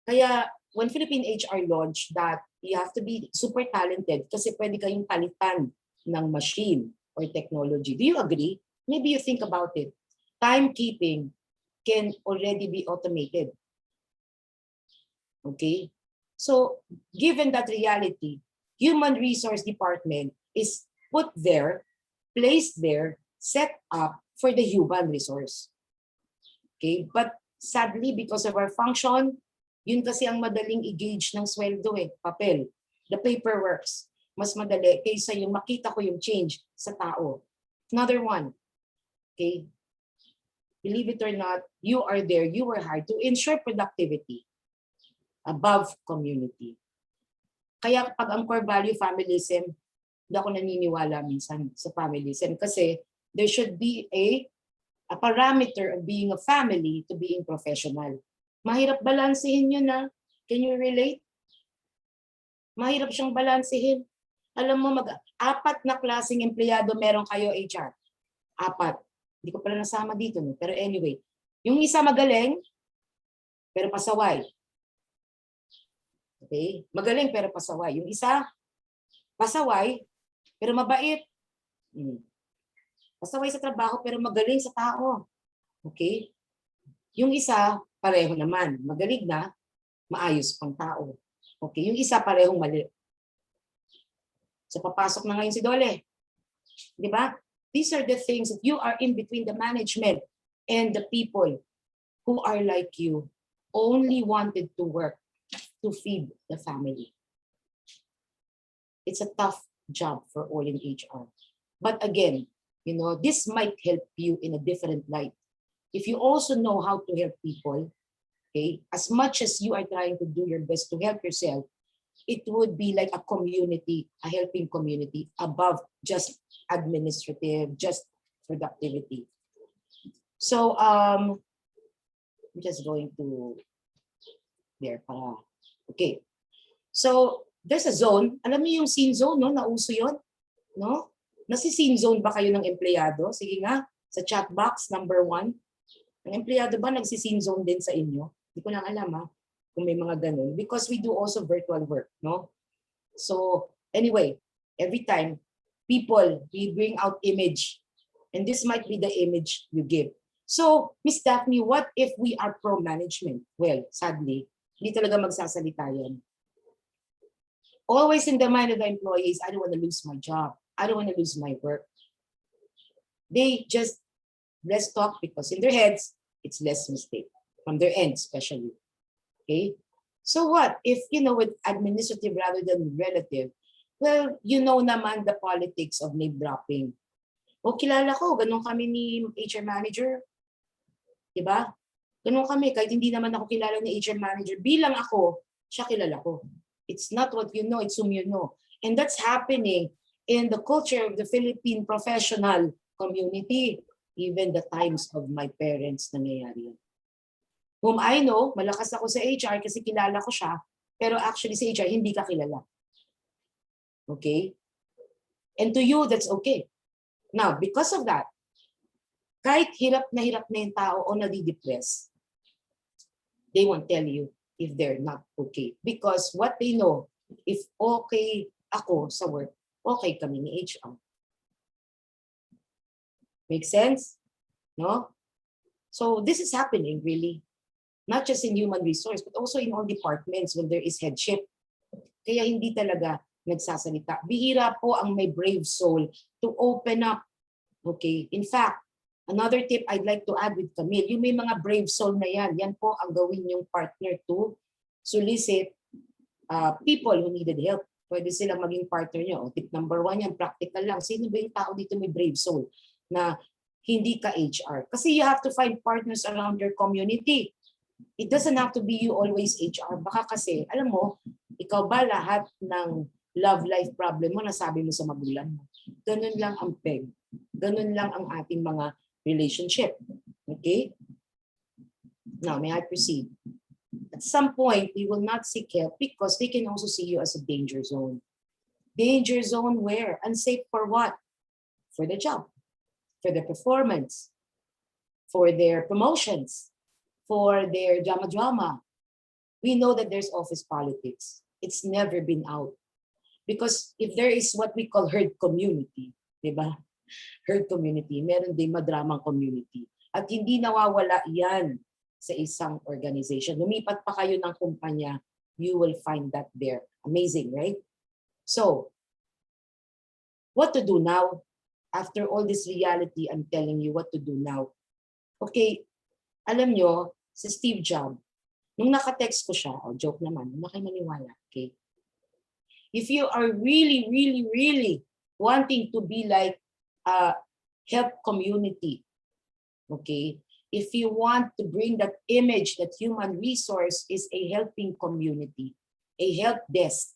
kaya when Philippine HR launched that, you have to be super talented kasi pwede kayong palitan ng machine or technology. Do you agree? Maybe you think about it. Timekeeping can already be automated. Okay? So, given that reality, human resource department is put there, placed there, set up for the human resource. Okay? But sadly, because of our function, yun kasi ang madaling i-gauge ng sweldo papel. The paperworks, mas madali kaysa yung makita ko yung change sa tao. Another one, okay? Believe it or not, you are there, you were hired to ensure productivity above community. Kaya pag ang core value familyism, hindi ako naniniwala minsan sa familyism kasi there should be a parameter of being a family to being professional. Mahirap balansehin yun na. Can you relate? Mahirap siyang balansehin. Alam mo, apat na klaseng empleyado meron kayo HR. 4. Hindi ko pala nasama dito. No? Pero anyway, yung isa magaling, pero pasaway. Okay? Magaling pero pasaway. Yung isa, pasaway, pero mabait. Pasaway sa trabaho pero magaling sa tao. Okay? Yung isa, pareho naman. Magaling na, maayos pang tao. Okay? Yung isa, parehong mali. So, papasok na ngayon si Dole. Di ba? These are the things that you are in between the management and the people who are like you, only wanted to work to feed the family. It's a tough job for all in HR. But again, this might help you in a different light. if you also know how to help people, okay, as much as you are trying to do your best to help yourself, it would be like a community, a helping community above just administrative, just productivity. So I'm just going to there para. Okay. So there's a zone. Alam niyo yung scene zone, no? Nauso yun, no? Nasi-scene zone ba kayo ng empleyado? Sige nga, sa chat box number 1. Ang empleyado ba nagsi-scene zone din sa inyo? Hindi ko lang alam kung may mga ganun. Because we do also virtual work, no? So anyway, every time people, we bring out image. And this might be the image you give. So, Miss Daphne, what if we are pro-management? Well, sadly, hindi talaga magsasalita yan. Always in the mind of the employees, I don't want to lose my job. I don't want to lose my work. They just less talk because in their heads, it's less mistake. From their end, especially. Okay? So what? If, with administrative rather than relative, well, naman the politics of name dropping. O kilala ko, ganun kami ni HR manager. Diba? Ganun kami, kahit hindi naman ako kilala ni HR manager, bilang ako, siya kilala ko. It's not what you know, it's whom you know. And that's happening in the culture of the Philippine professional community. Even the times of my parents nangyayari yan. Whom I know, malakas ako sa HR kasi kilala ko siya, pero actually sa HR, hindi ka kilala. Okay? And to you, that's okay. Now, because of that, kahit hirap na yung tao o nadidepress, they won't tell you if they're not okay. Because what they know, if okay ako sa work, okay kami ni HR. Make sense? No? So this is happening really, not just in human resource, but also in all departments when there is headship. Kaya hindi talaga nagsasalita. Bihira po ang may brave soul to open up. Okay? In fact, another tip I'd like to add with Camille, yung may mga brave soul na yan po ang gawin yung partner to solicit people who needed help. Pwede silang maging partner nyo. Tip number 1 yan, practical lang. Sino ba yung tao dito may brave soul na hindi ka HR? Kasi you have to find partners around your community. It doesn't have to be you always HR. Baka kasi, alam mo, ikaw ba lahat ng love life problem mo nasabi mo sa magulang mo? Ganun lang ang peg. Ganun lang ang ating mga relationship. Okay? Now, may I proceed? At some point, we will not seek help because they can also see you as a danger zone. Danger zone where? Unsafe for what? For the job, for the performance, for their promotions, for their drama. We know that there's office politics. It's never been out. Because if there is what we call herd community, di ba? Herd community, meron din madramang community. At hindi nawawala yan sa isang organization. Lumipat pa kayo ng kumpanya, you will find that there. Amazing, right? So, what to do now? After all this reality, I'm telling you what to do now. Okay, alam nyo, si Steve Jobs, nung naka-text ko siya, joke naman, hindi na kayo maniwala, okay? If you are really, really, really wanting to be like a help community, okay? If you want to bring that image that human resource is a helping community, a help desk,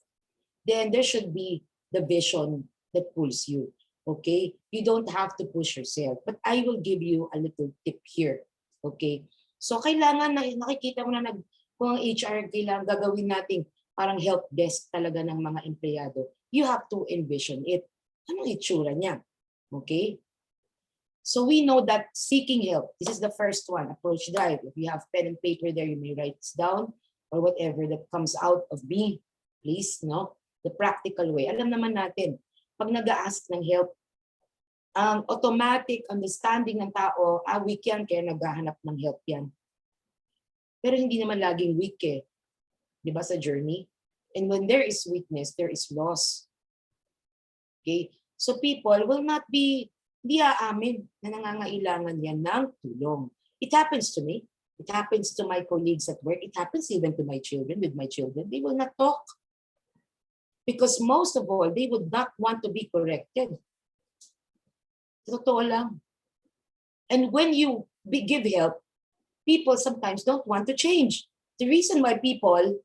then there should be the vision that pulls you, okay? You don't have to push yourself, but I will give you a little tip here, okay? So kailangan na nakikita mo na kung ang HR kailangan gagawin natin parang help desk talaga ng mga empleyado. You have to envision it. Anong itsura niya? Okay? So we know that seeking help, this is the first one, approach drive. If you have pen and paper there, you may write this down or whatever that comes out of me. Please, no? The practical way. Alam naman natin, pag nag-a-ask ng help, ang automatic understanding ng tao, weak yan, kaya naghahanap ng help yan. Pero hindi naman laging weak eh. Di ba sa journey? And when there is weakness, there is loss. Okay? So people will not be, hindi aamin na nangangailangan yan ng tulong. It happens to me. It happens to my colleagues at work. It happens even to my children, with my children. They will not talk. Because most of all, they would not want to be corrected. Totoo lang. And when you give help, people sometimes don't want to change. The reason why people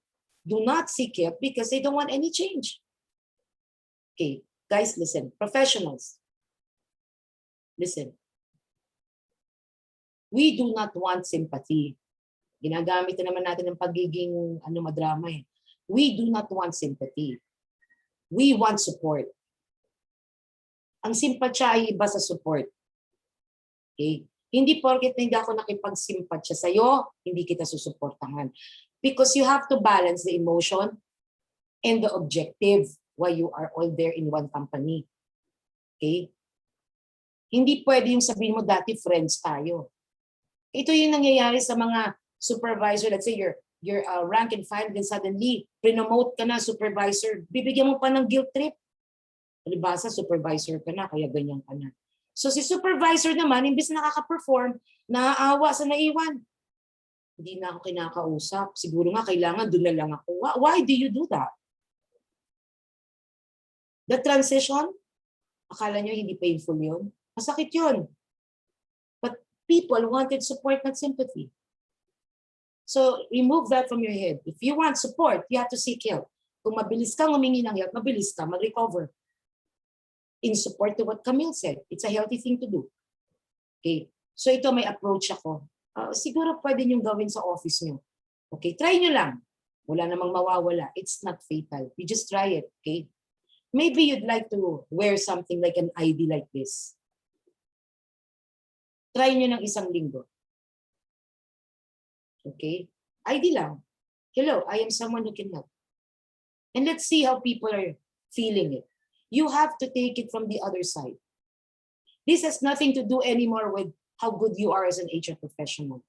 do not seek help because they don't want any change. Okay, guys, listen. Professionals, listen. We do not want sympathy. Ginagamit na naman natin ng pagiging madrama eh. We do not want sympathy. We want support. Ang simpatsya ay iba sa support. Okay? Hindi porket hindi ako nakipagsimpatsya sa'yo, hindi kita susuportahan. Because you have to balance the emotion and the objective why you are all there in one company. Okay? Hindi pwede yung sabihin mo dati friends tayo. Ito yung nangyayari sa mga supervisor. Let's say you're rank and file, then suddenly promote ka na supervisor. Bibigyan mo pa ng guilt trip. Palibasa, supervisor ka na, kaya ganyan ka na. So si supervisor naman, imbis na nakaka-perform, naaawa sa naiwan. Hindi na ako kinakausap. Siguro nga kailangan doon na lang ako. Why do you do that? The transition, akala nyo hindi painful yun? Masakit yun. But people wanted support, not sympathy. So remove that from your head. If you want support, you have to seek help. Kung mabilis kang humingi ng help, mabilis ka mag-recover. In support to what Camille said, it's a healthy thing to do. Okay? So ito may approach ako. Siguro pwede nyo gawin sa office nyo. Okay? Try nyo lang. Wala namang mawawala. It's not fatal. You just try it. Okay? Maybe you'd like to wear something like an ID like this. Try nyo ng isang linggo. Okay? ID lang. Hello, I am someone who can help. And let's see how people are feeling it. You have to take it from the other side. This has nothing to do anymore with how good you are as an HR professional.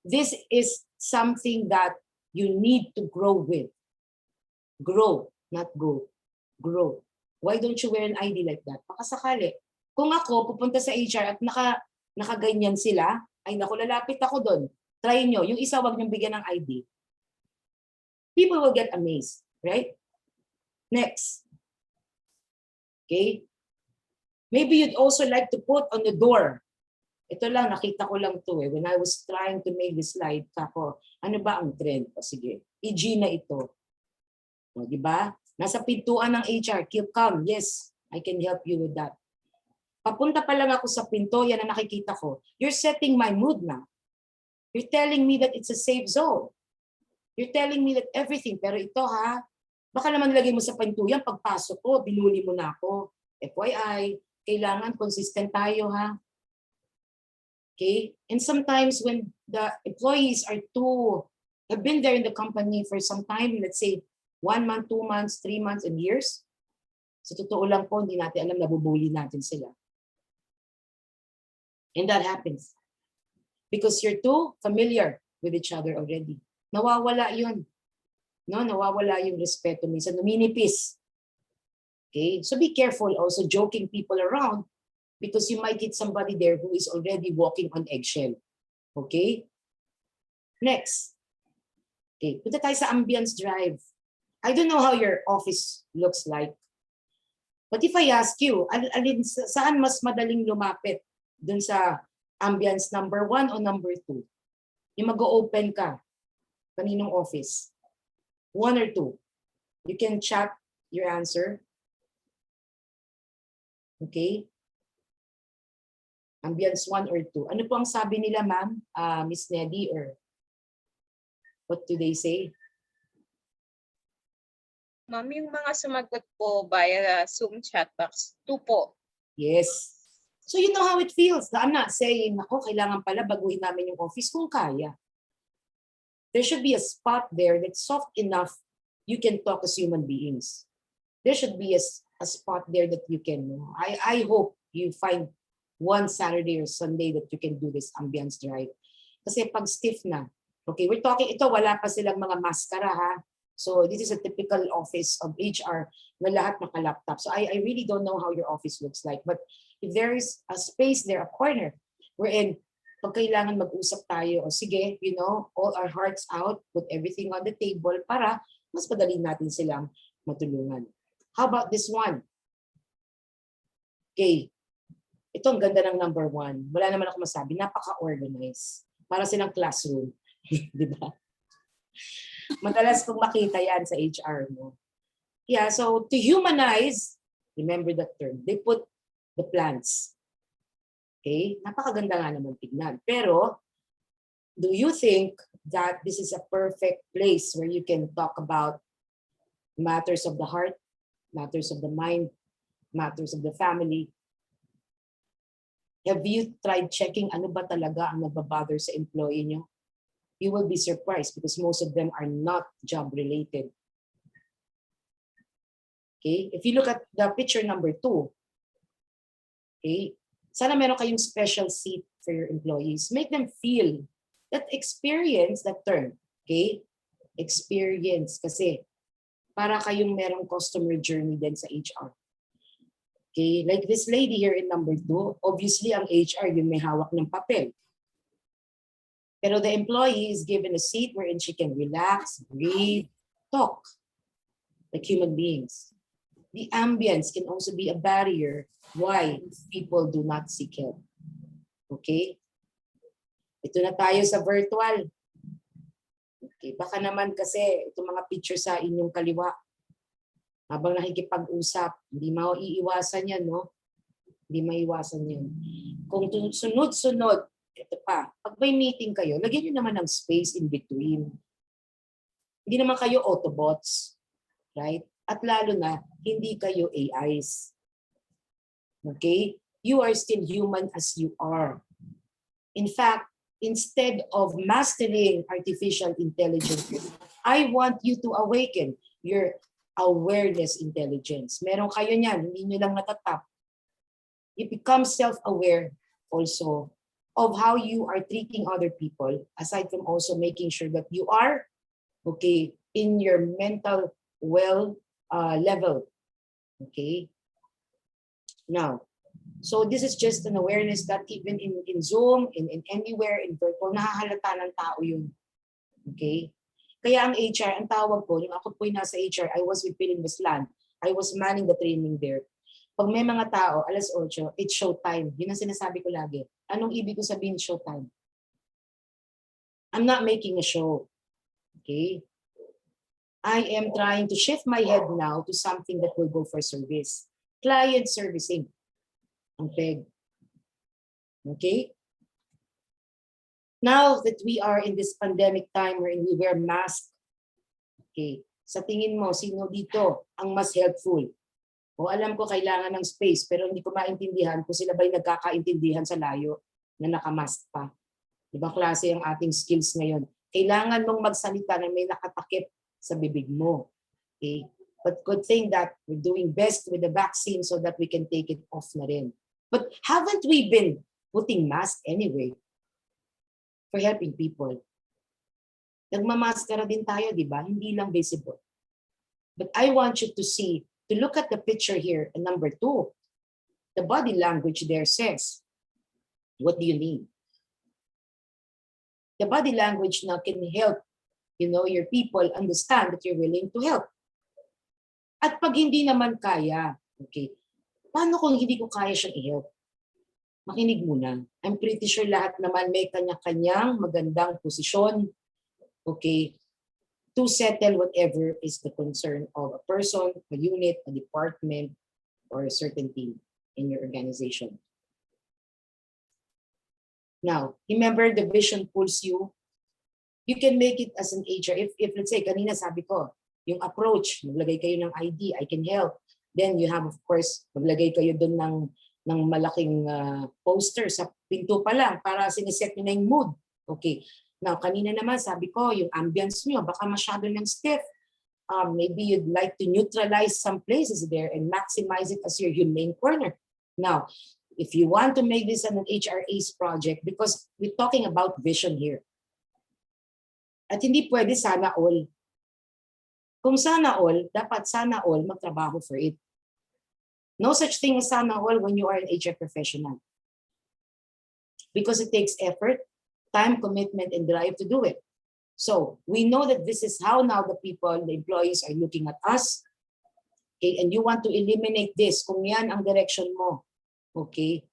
This is something that you need to grow with. Grow, not go. Grow. Why don't you wear an ID like that? Baka sakali. Kung ako pupunta sa HR at nakaganyan sila, ay naku, lalapit ako doon. Try nyo. Yung isa, wag niyong bigyan ng ID. People will get amazed, right? Next. Okay? Maybe you'd also like to put on the door. Ito lang, nakita ko lang to eh. When I was trying to make this slide, kako, ano ba ang trend? O sige, EG na ito. O, di ba? Nasa pintuan ng HR, keep calm. Yes, I can help you with that. Papunta pa lang ako sa pinto, yan ang nakikita ko. You're setting my mood na. You're telling me that it's a safe zone. You're telling me that everything. Pero ito ha, baka naman lagay mo sa pinto yan, pagpasok ko, binuli mo na ako. FYI, kailangan consistent tayo ha. Okay? And sometimes when the employees have been there in the company for some time, let's say 1 month, 2 months, 3 months, and years, sa totoo lang po, hindi natin alam, nabubuli natin sila. And that happens. Because you're too familiar with each other already. Nawawala yun. No, nawawala yung respeto. Minsan numinipis. Okay? So be careful also joking people around because you might hit somebody there who is already walking on eggshell. Okay? Next. Okay, punta tayo sa ambience drive. I don't know how your office looks like. But if I ask you, saan mas madaling lumapit? Dun sa ambience number 1 o number 2? Yung mag-open ka. Kaninong office? 1 or 2? You can chat your answer. Okay? Ambience 1 or 2. Ano po ang sabi nila, ma'am? Miss Neddy, or what do they say? Ma'am, yung mga sumagot po via Zoom chat box, 2 po. Yes. So you know how it feels. I'm not saying, ako, kailangan pala baguhin namin yung office kung kaya. There should be a spot there that's soft enough you can talk as human beings. There should be a spot there that you can, I hope you find one Saturday or Sunday that you can do this ambience drive. Kasi pag stiff na, okay, we're talking, ito wala pa silang mga maskara ha. So this is a typical office of HR na lahat naka-laptop. So I really don't know how your office looks like. But if there is a space there, a corner, wherein pag kailangan mag-usap tayo, o sige, all our hearts out, put everything on the table para mas madali natin silang matulungan. How about this one? Okay. Ito ang ganda ng number 1. Wala naman ako masabi. Napaka-organized. Para silang classroom. Di ba? Madalas kong makita yan sa HR mo. Yeah, so to humanize, remember that term, they put the plants. Okay? Napakaganda nga naman tignan. Pero, do you think that this is a perfect place where you can talk about matters of the heart, matters of the mind, matters of the family? Have you tried checking ano ba talaga ang nababother sa employee nyo? You will be surprised because most of them are not job related. Okay? If you look at the picture number 2, okay, sana meron kayong special seat for your employees. Make them feel that experience, that term, okay? Experience kasi para kayong merong customer journey din sa HR. Okay, like this lady here in number 2, obviously ang HR yung may hawak ng papel. Pero the employee is given a seat wherein she can relax, breathe, talk like human beings. The ambience can also be a barrier why people do not seek help. Okay? Ito na tayo sa virtual. Okay, baka naman kasi itong mga picture sa inyong kaliwa, habang nakikipag-usap, hindi maiiwasan yan, no? Hindi maiiwasan yan. Kung sunod-sunod, ito pa, pag may meeting kayo, lagyan nyo naman ng space in between. Hindi naman kayo Autobots, right? At lalo na, hindi kayo AIs. Okay? You are still human as you are. In fact, instead of mastering artificial intelligence, I want you to awaken your awareness intelligence. Meron kayo niyan, hindi nyo lang natatap. You become self-aware also of how you are treating other people, aside from also making sure that you are okay in your mental level. Okay? Now, so this is just an awareness that even in Zoom, in anywhere, in virtual, nahahalata ng tao yun. Okay? Kaya ang HR, ang tawag ko, yung ako po'y nasa HR, I was with Piling Baslan. I was manning the training there. Pag may mga tao, 8:00, it's showtime. Yun ang sinasabi ko lagi. Anong ibig ko sabihin showtime? I'm not making a show. Okay? I am trying to shift my head now to something that will go for service. Client servicing. Ang peg. Okay? Now that we are in this pandemic time wherein we wear masks, okay, sa tingin mo, sino dito ang mas helpful? O alam ko kailangan ng space, pero hindi ko maintindihan kung sila ba'y nagkakaintindihan sa layo na nakamask pa. Ibang klase ang ating skills ngayon. Kailangan mong magsalita na may nakatakip sa bibig mo. Okay? But good thing that we're doing best with the vaccine so that we can take it off na rin. But haven't we been putting mask anyway for helping people? Nagmamaskara din tayo, di ba? Hindi lang visible. But I want you to see, to look at the picture here, number 2. The body language there says, what do you need? The body language now can help, your people understand that you're willing to help. At pag hindi naman kaya, okay, paano kung hindi ko kaya siyang i-help? Makinig muna. I'm pretty sure lahat naman may kanya-kanyang magandang posisyon, okay, to settle whatever is the concern of a person, a unit, a department, or a certain team in your organization. Now, remember the vision pulls you. You can make it as an HR. If let's say, kanina sabi ko, yung approach, maglagay kayo ng ID, I can help. Then you have, of course, maglagay kayo doon ng malaking poster sa pinto pa lang para siniset nyo na yung mood. Okay. Now, kanina naman, sabi ko, yung ambience nyo, baka masyado ng stiff. Maybe you'd like to neutralize some places there and maximize it as your humane corner. Now, if you want to make this an HRA's project, because we're talking about vision here. At hindi pwede sana all. Kung sana all, dapat sana all magtrabaho for it. No such thing as sana all when you are an HR professional. Because it takes effort, time, commitment, and drive to do it. So we know that this is how now the people, the employees are looking at us. Okay, and you want to eliminate this. Kung yan ang direction mo, okay,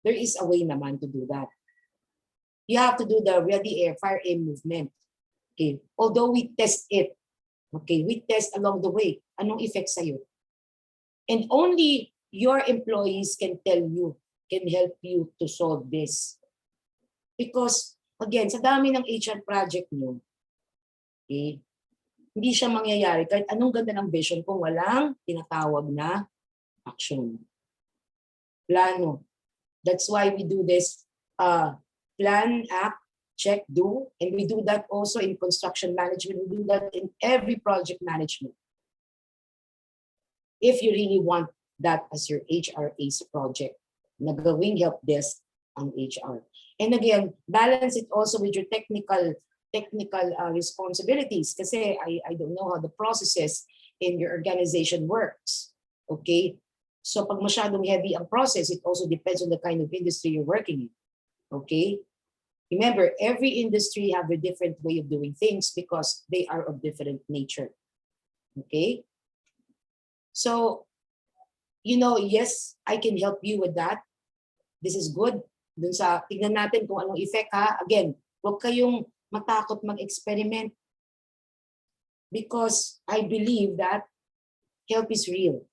there is a way naman to do that. You have to do the ready air, fire aim movement. Okay. Although we test it, okay, we test along the way. Anong effect sa'yo? And only your employees can tell you, can help you to solve this. Because, again, sa dami ng HR project nyo, okay, hindi siya mangyayari kahit anong ganda ng vision kung walang tinatawag na action. Plano. That's why we do this plan, act, check, do. And we do that also in construction management. We do that in every project management. If you really want that as your HR ACE project, nagawing help desk ang HR. And again, balance it also with your technical responsibilities kasi I don't know how the processes in your organization works. Okay? So pag masyadong heavy ang process, it also depends on the kind of industry you're working in. Okay? Remember, every industry have a different way of doing things because they are of different nature. Okay? So, you know, yes, I can help you with that. This is good. Dun sa, tignan natin kung anong effect ha. Again, huwag kayong matakot mag-experiment because I believe that help is real.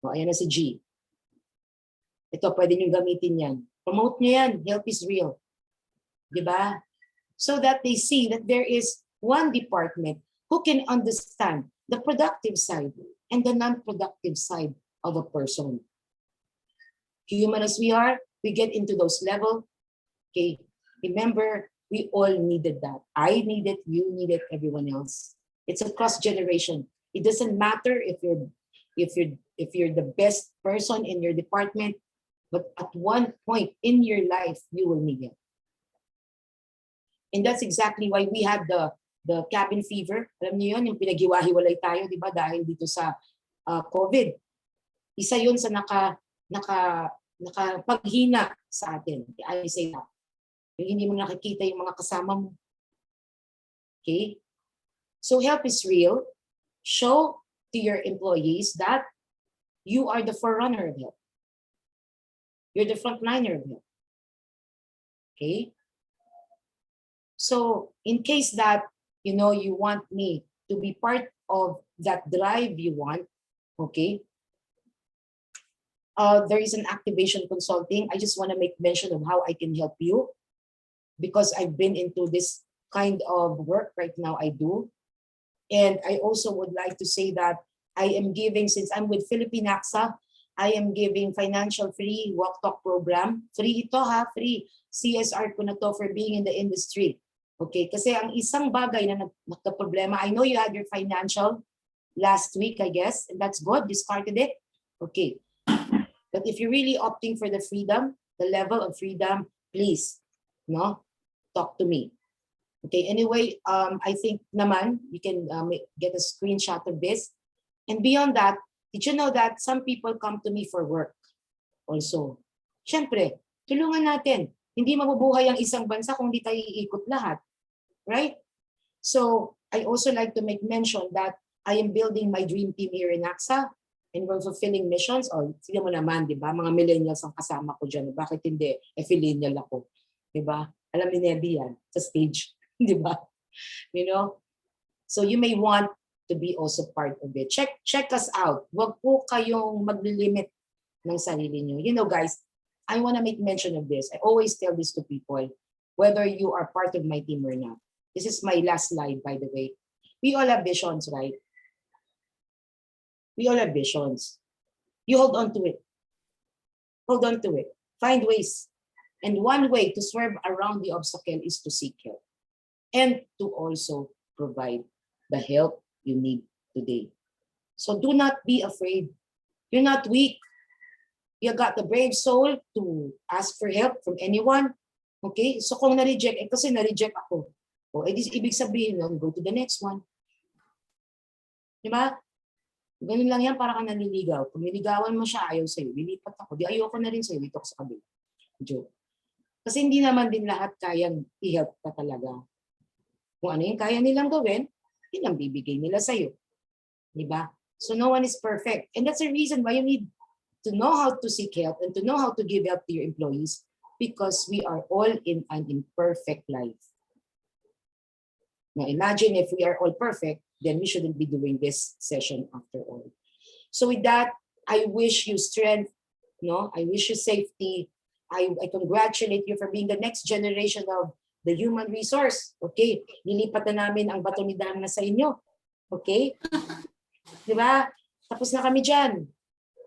O, ayan na si G. Ito, pwede nyo gamitin yan. Promote nyo yan. Help is real. Diba? So that they see that there is one department who can understand the productive side and the non-productive side of a person. Human as we are, we get into those levels. Okay, remember, we all needed that. I need it, you need it, everyone else. It's a cross generation. It doesn't matter if you're the best person in your department, but at one point in your life, you will need it. And that's exactly why we had the cabin fever. Alam niyo yun, yung pinaghiwa-hiwalay tayo, di ba, dahil dito sa COVID. Isa yun sa nakapaghina sa atin. I say that. Yung hindi mo nakikita yung mga kasama mo. Okay? So help is real. Show to your employees that you are the forerunner of help. You're the frontliner of help. Okay? So in case that, you know, you want me to be part of that drive you want, okay? There is an activation consulting. I just want to make mention of how I can help you because I've been into this kind of work right now. I do. And I also would like to say that I am giving, since I'm with Philippine AXA, I am giving financial free walk talk program. Free ito ha, free. CSR ko na to for being in the industry. Okay, kasi ang isang bagay na nagka-problema, I know you had your financial last week, I guess, and that's good, you started it. Okay. But if you're really opting for the freedom, the level of freedom, please, no, talk to me. Okay, anyway, I think naman, you can get a screenshot of this. And beyond that, did you know that some people come to me for work also? Siyempre, tulungan natin. Hindi mabubuhay ang isang bansa kung di tayo iikot lahat. Right? So, I also like to make mention that I am building my dream team here in AXA and we're fulfilling missions. O, sige mo naman, di ba? Mga millennials ang kasama ko dyan. Bakit hindi? Millennial ako. Di ba? Alam ni Nebby yan sa stage. Di ba? You know? So, you may want to be also part of it. Check us out. Huwag po kayong maglilimit ng sarili nyo. You know, guys, I want to make mention of this. I always tell this to people, whether you are part of my team or not. This is my last slide, by the way. We all have visions, right? We all have visions. You hold on to it. Hold on to it. Find ways. And one way to swerve around the obstacle is to seek help. And to also provide the help you need today. So do not be afraid. You're not weak. You got the brave soul to ask for help from anyone. Okay? So kung na-reject, kasi na-reject ako. O, ibig sabihin nun, go to the next one. Diba? Ganun lang yan, para ka nanliligaw. Kung niligawan mo siya, ayaw sa'yo, lilipat ako. Di ayoko na rin sa'yo, dito ako sa kabila. Joke. Kasi hindi naman din lahat kayang i-help ka talaga. Kung ano yung kaya nilang gawin, yun ang bibigay nila sa'yo. Diba? So no one is perfect. And that's the reason why you need to know how to seek help and to know how to give help to your employees, because we are all in an imperfect life. Now imagine if we are all perfect, then we shouldn't be doing this session after all. So with that, I wish you strength, no? I wish you safety. I congratulate you for being the next generation of the human resource. Okay? Lilipat na namin ang bato ni Dana sa inyo. Okay? Di ba? Tapos na kami dyan.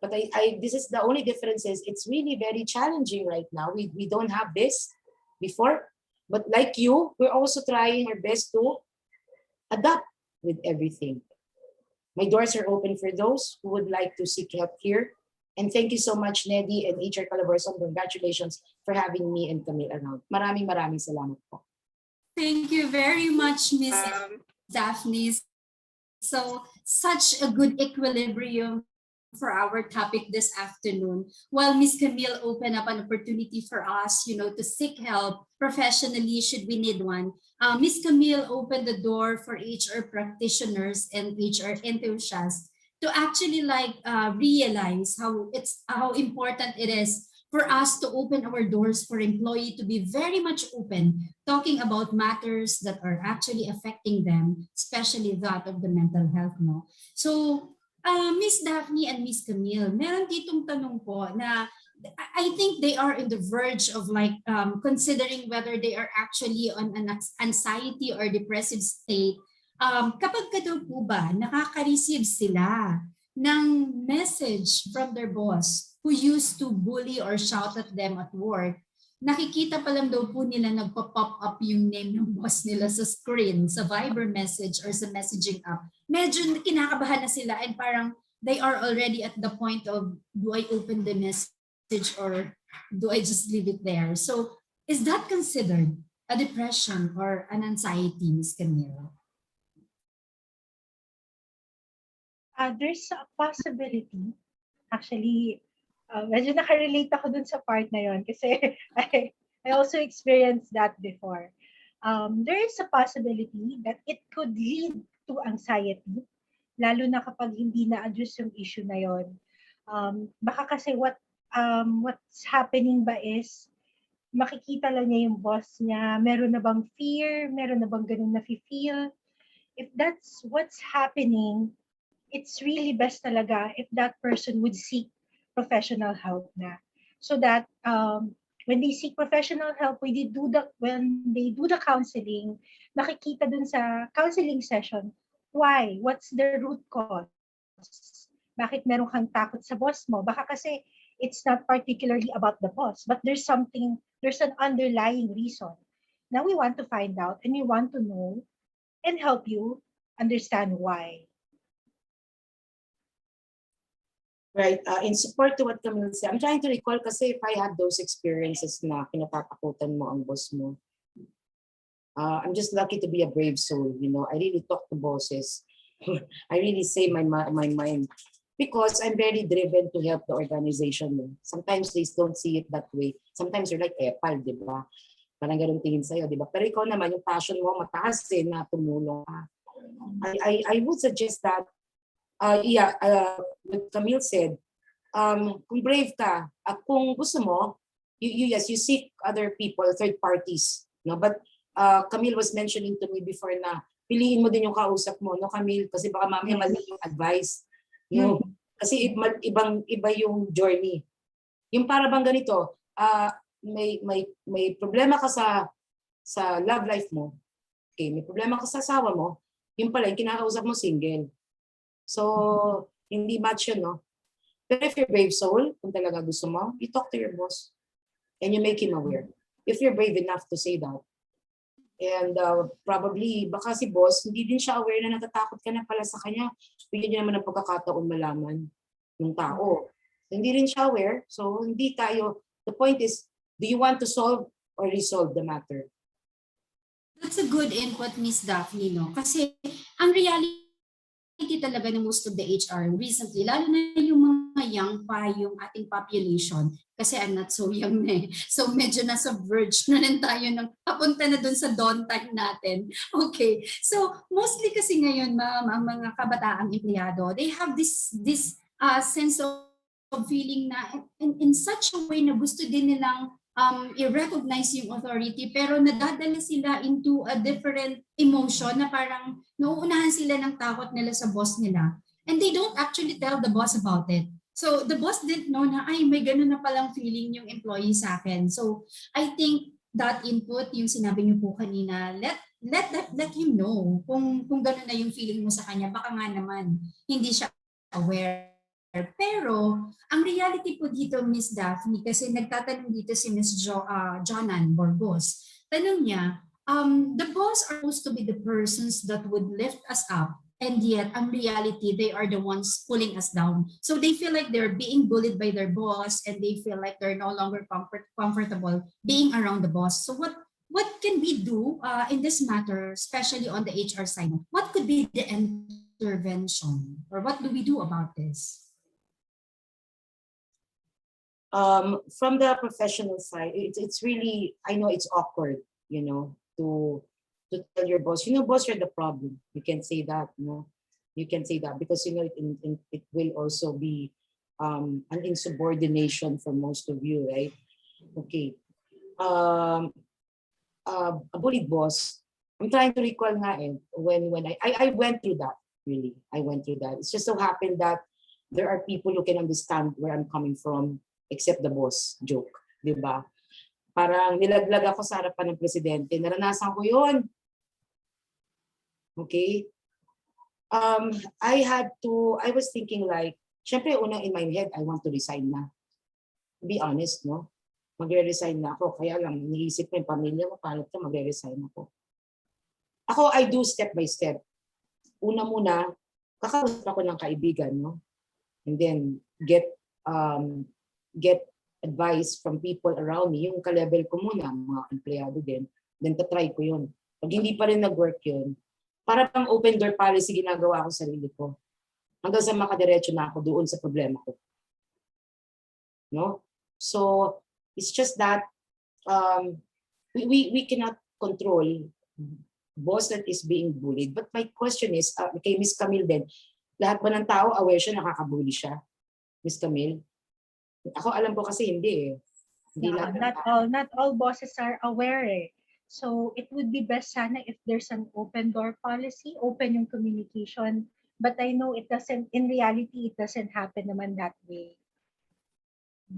But this is the only difference is it's really very challenging right now. We don't have this before. But like you, we're also trying our best to adapt with everything. My doors are open for those who would like to seek help here. And thank you so much, Neddy and HR Calabarzon. Congratulations for having me and Camille around. Maraming salamat po. Thank you very much, Miss Daphne. So, such a good equilibrium for our topic this afternoon. While Miss Camille opened up an opportunity for us, to seek help professionally should we need one. Miss Camille opened the door for HR practitioners and HR enthusiasts to actually realize how important it is for us to open our doors for employee to be very much open, talking about matters that are actually affecting them, especially that of the mental health. No? So, Miss Daphne and Miss Camille, meron ditong tanong po na I think they are in the verge of considering whether they are actually on an anxiety or depressive state. Kapag ka daw po ba nakaka-receive sila ng message from their boss who used to bully or shout at them at work, nakikita pa lang daw po nila nagpa-pop up yung name ng boss nila sa screen, sa Viber message or sa messaging app. Medyo kinakabahan na sila and parang they are already at the point of, do I open the message or do I just leave it there? So is that considered a depression or an anxiety, Ms. Camille? There's a possibility. Actually, medyo nakarelate ako dun sa part na yon kasi I also experienced that before. There is a possibility that it could lead to anxiety, lalo na kapag hindi na-address yung issue na yon. Baka kasi what's happening ba is makikita lang niya yung boss niya, meron na bang fear, meron na bang ganun na feel. If that's what's happening, it's really best talaga if that person would seek professional help na. So that when they seek professional help, when they do the counseling, makikita dun sa counseling session, why? What's the root cause? Bakit meron kang takot sa boss mo? Baka kasi it's not particularly about the boss, but there's an underlying reason. Now we want to find out and we want to know and help you understand why. Right. In support to what Camille said, I'm trying to recall kasi if I had those experiences na kinatatakutan mo ang boss mo. I'm just lucky to be a brave soul. I really talk to bosses. I really say my mind because I'm very driven to help the organization. Sometimes they don't see it that way. Sometimes you're like epal, di ba? Parang ganun tingin sa'yo, di ba? Pero ikaw naman, yung passion mo mataas na tumulong ka. I would suggest that what Camille said, kung brave ka, at kung gusto mo, you seek other people, third parties. No? But Camille was mentioning to me before na piliin mo din yung kausap mo, no Camille? Kasi baka mamaya mali yung advice. No? Kasi iba yung journey. Yung para bang ganito, may problema ka sa love life mo, okay, may problema ka sa asawa mo, yung pala, yung kinakausap mo single. So, hindi match yun, no? Pero if you're brave soul, kung talaga gusto mo, you talk to your boss and you make him aware. If you're brave enough to say that. And probably, baka si boss, hindi din siya aware na natatakot ka na pala sa kanya. Bigyan niya naman ng pagkakataon malaman ng tao. Hindi rin siya aware. So, hindi tayo, the point is, do you want to solve or resolve the matter? That's a good input, Miss Daphne, no? Kasi ang reality talaga ng most of the HR recently, lalo na yung mga young pa yung ating population, kasi I'm not so young na eh. So medyo nasa verge na rin tayo ng papunta na dun sa dawn time natin. Okay. So mostly kasi ngayon, ma'am, ang mga kabataang empleyado, they have this sense of feeling na in such a way na gusto din nilang i-recognize yung authority, pero nadadala sila into a different emotion na parang nauunahan sila ng takot nila sa boss nila. And they don't actually tell the boss about it. So the boss didn't know na, ay, may ganun na palang feeling yung employee sa akin. So I think that input, yung sinabi niyo po kanina, let him know kung ganun na yung feeling mo sa kanya. Baka nga naman hindi siya aware. Pero ang reality po dito, Miss Daphne, kasi nagtatanong dito si Miss Jonan Borgos, tanong niya, the boss are supposed to be the persons that would lift us up, and yet ang reality, they are the ones pulling us down. So they feel like they're being bullied by their boss, and they feel like they're no longer comfortable being around the boss. So what can we do in this matter, especially on the HR side? What could be the intervention, or what do we do about this? From the professional side, it's really, I know it's awkward, to tell your boss, boss, you're the problem. You can say that, you can say that because, it will also be an insubordination for most of you, right? Okay. A bullied boss, I'm trying to recall nga when I went through that, really. I went through that. It's just so happened that there are people who can understand where I'm coming from, except the boss joke, di ba? Parang nilaglag ako sa harapan ng presidente. Naranasan ko yun. Okay? I was thinking like, syempre unang in my head, I want to resign na. To be honest, no? Magre-resign na ako. Kaya lang, iniisip ko yung pamilya ko, paano ito, magre-resign ako. Ako, I do step by step. Una muna, kakausap ako ng kaibigan, no? And then, get advice from people around me, yung ka-level ko muna, mga empleyado din, then tatry ko yun. Pag hindi pa rin nag-work yun, para pang open door policy ginagawa ko sa sarili ko. Hanggang sa makadiretso na ako doon sa problema ko. No? So, it's just that we cannot control boss that is being bullied. But my question is, kay Miss Camille din, lahat ba ng tao aware siya nakakabully siya? Miss Camille? Ako alam ko kasi hindi eh. Hindi Yeah, lahat not all bosses are aware eh. So it would be best sana if there's an open door policy, open yung communication. But I know it doesn't, in reality, it doesn't happen naman that way.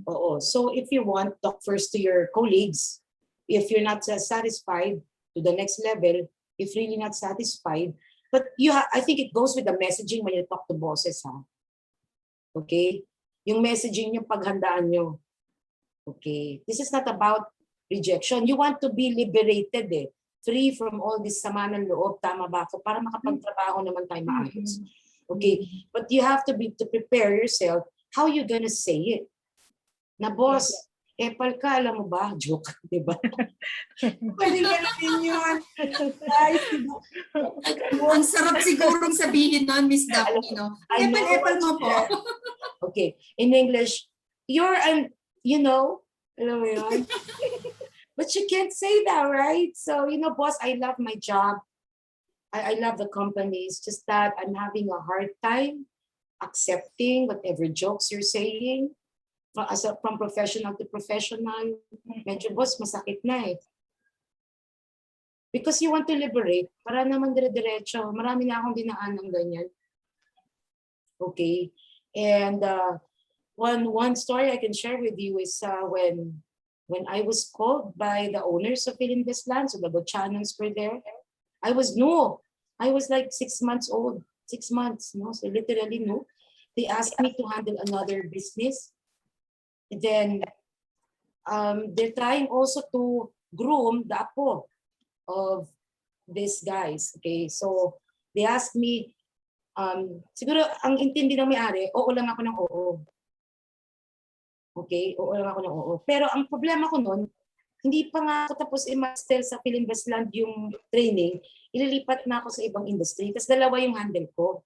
Oo. So if you want, talk first to your colleagues. If you're not satisfied, to the next level. If really not satisfied, but I think it goes with the messaging when you talk to bosses, ha? Okay? Yung messaging yung paghandaan nyo. Okay? This is not about rejection. You want to be liberated eh. Free from all this sama ng loob, tama ba ako? Para makapagtrabaho naman tayo maayos. Okay? But you have to prepare yourself how you gonna say it. Na boss, epal ka, alam mo ba? Joke, di ba? Pwede gano'n yun. Guys, Ang sarap sigurong sabihin nun, Miss Daphne, no? Epal-epal mo po. Okay, in English, alam mo yun? But you can't say that, right? So, boss, I love my job. I love the company. It's just that I'm having a hard time accepting whatever jokes you're saying. From professional to professional, medyo boss, masakit na eh. Because you want to liberate, para naman dire-diretso. Marami na akong dinaan ng ganyan. Okay? And one story I can share with you is when I was called by the owners of Philinvestland, so the Bochanans were there. I was new. I was like 6 months old. 6 months, no? So literally new. They asked me to handle another business. Then they're trying also to groom the apo of these guys. Okay, so they asked me, siguro ang intindi ng may-ari, oo lang ako ng oo. Okay, oo lang ako ng oo. Pero ang problema ko noon, hindi pa nga ako tapos i-master sa Philinvestland yung training, ililipat na ako sa ibang industry. Tapos dalawa yung handle ko.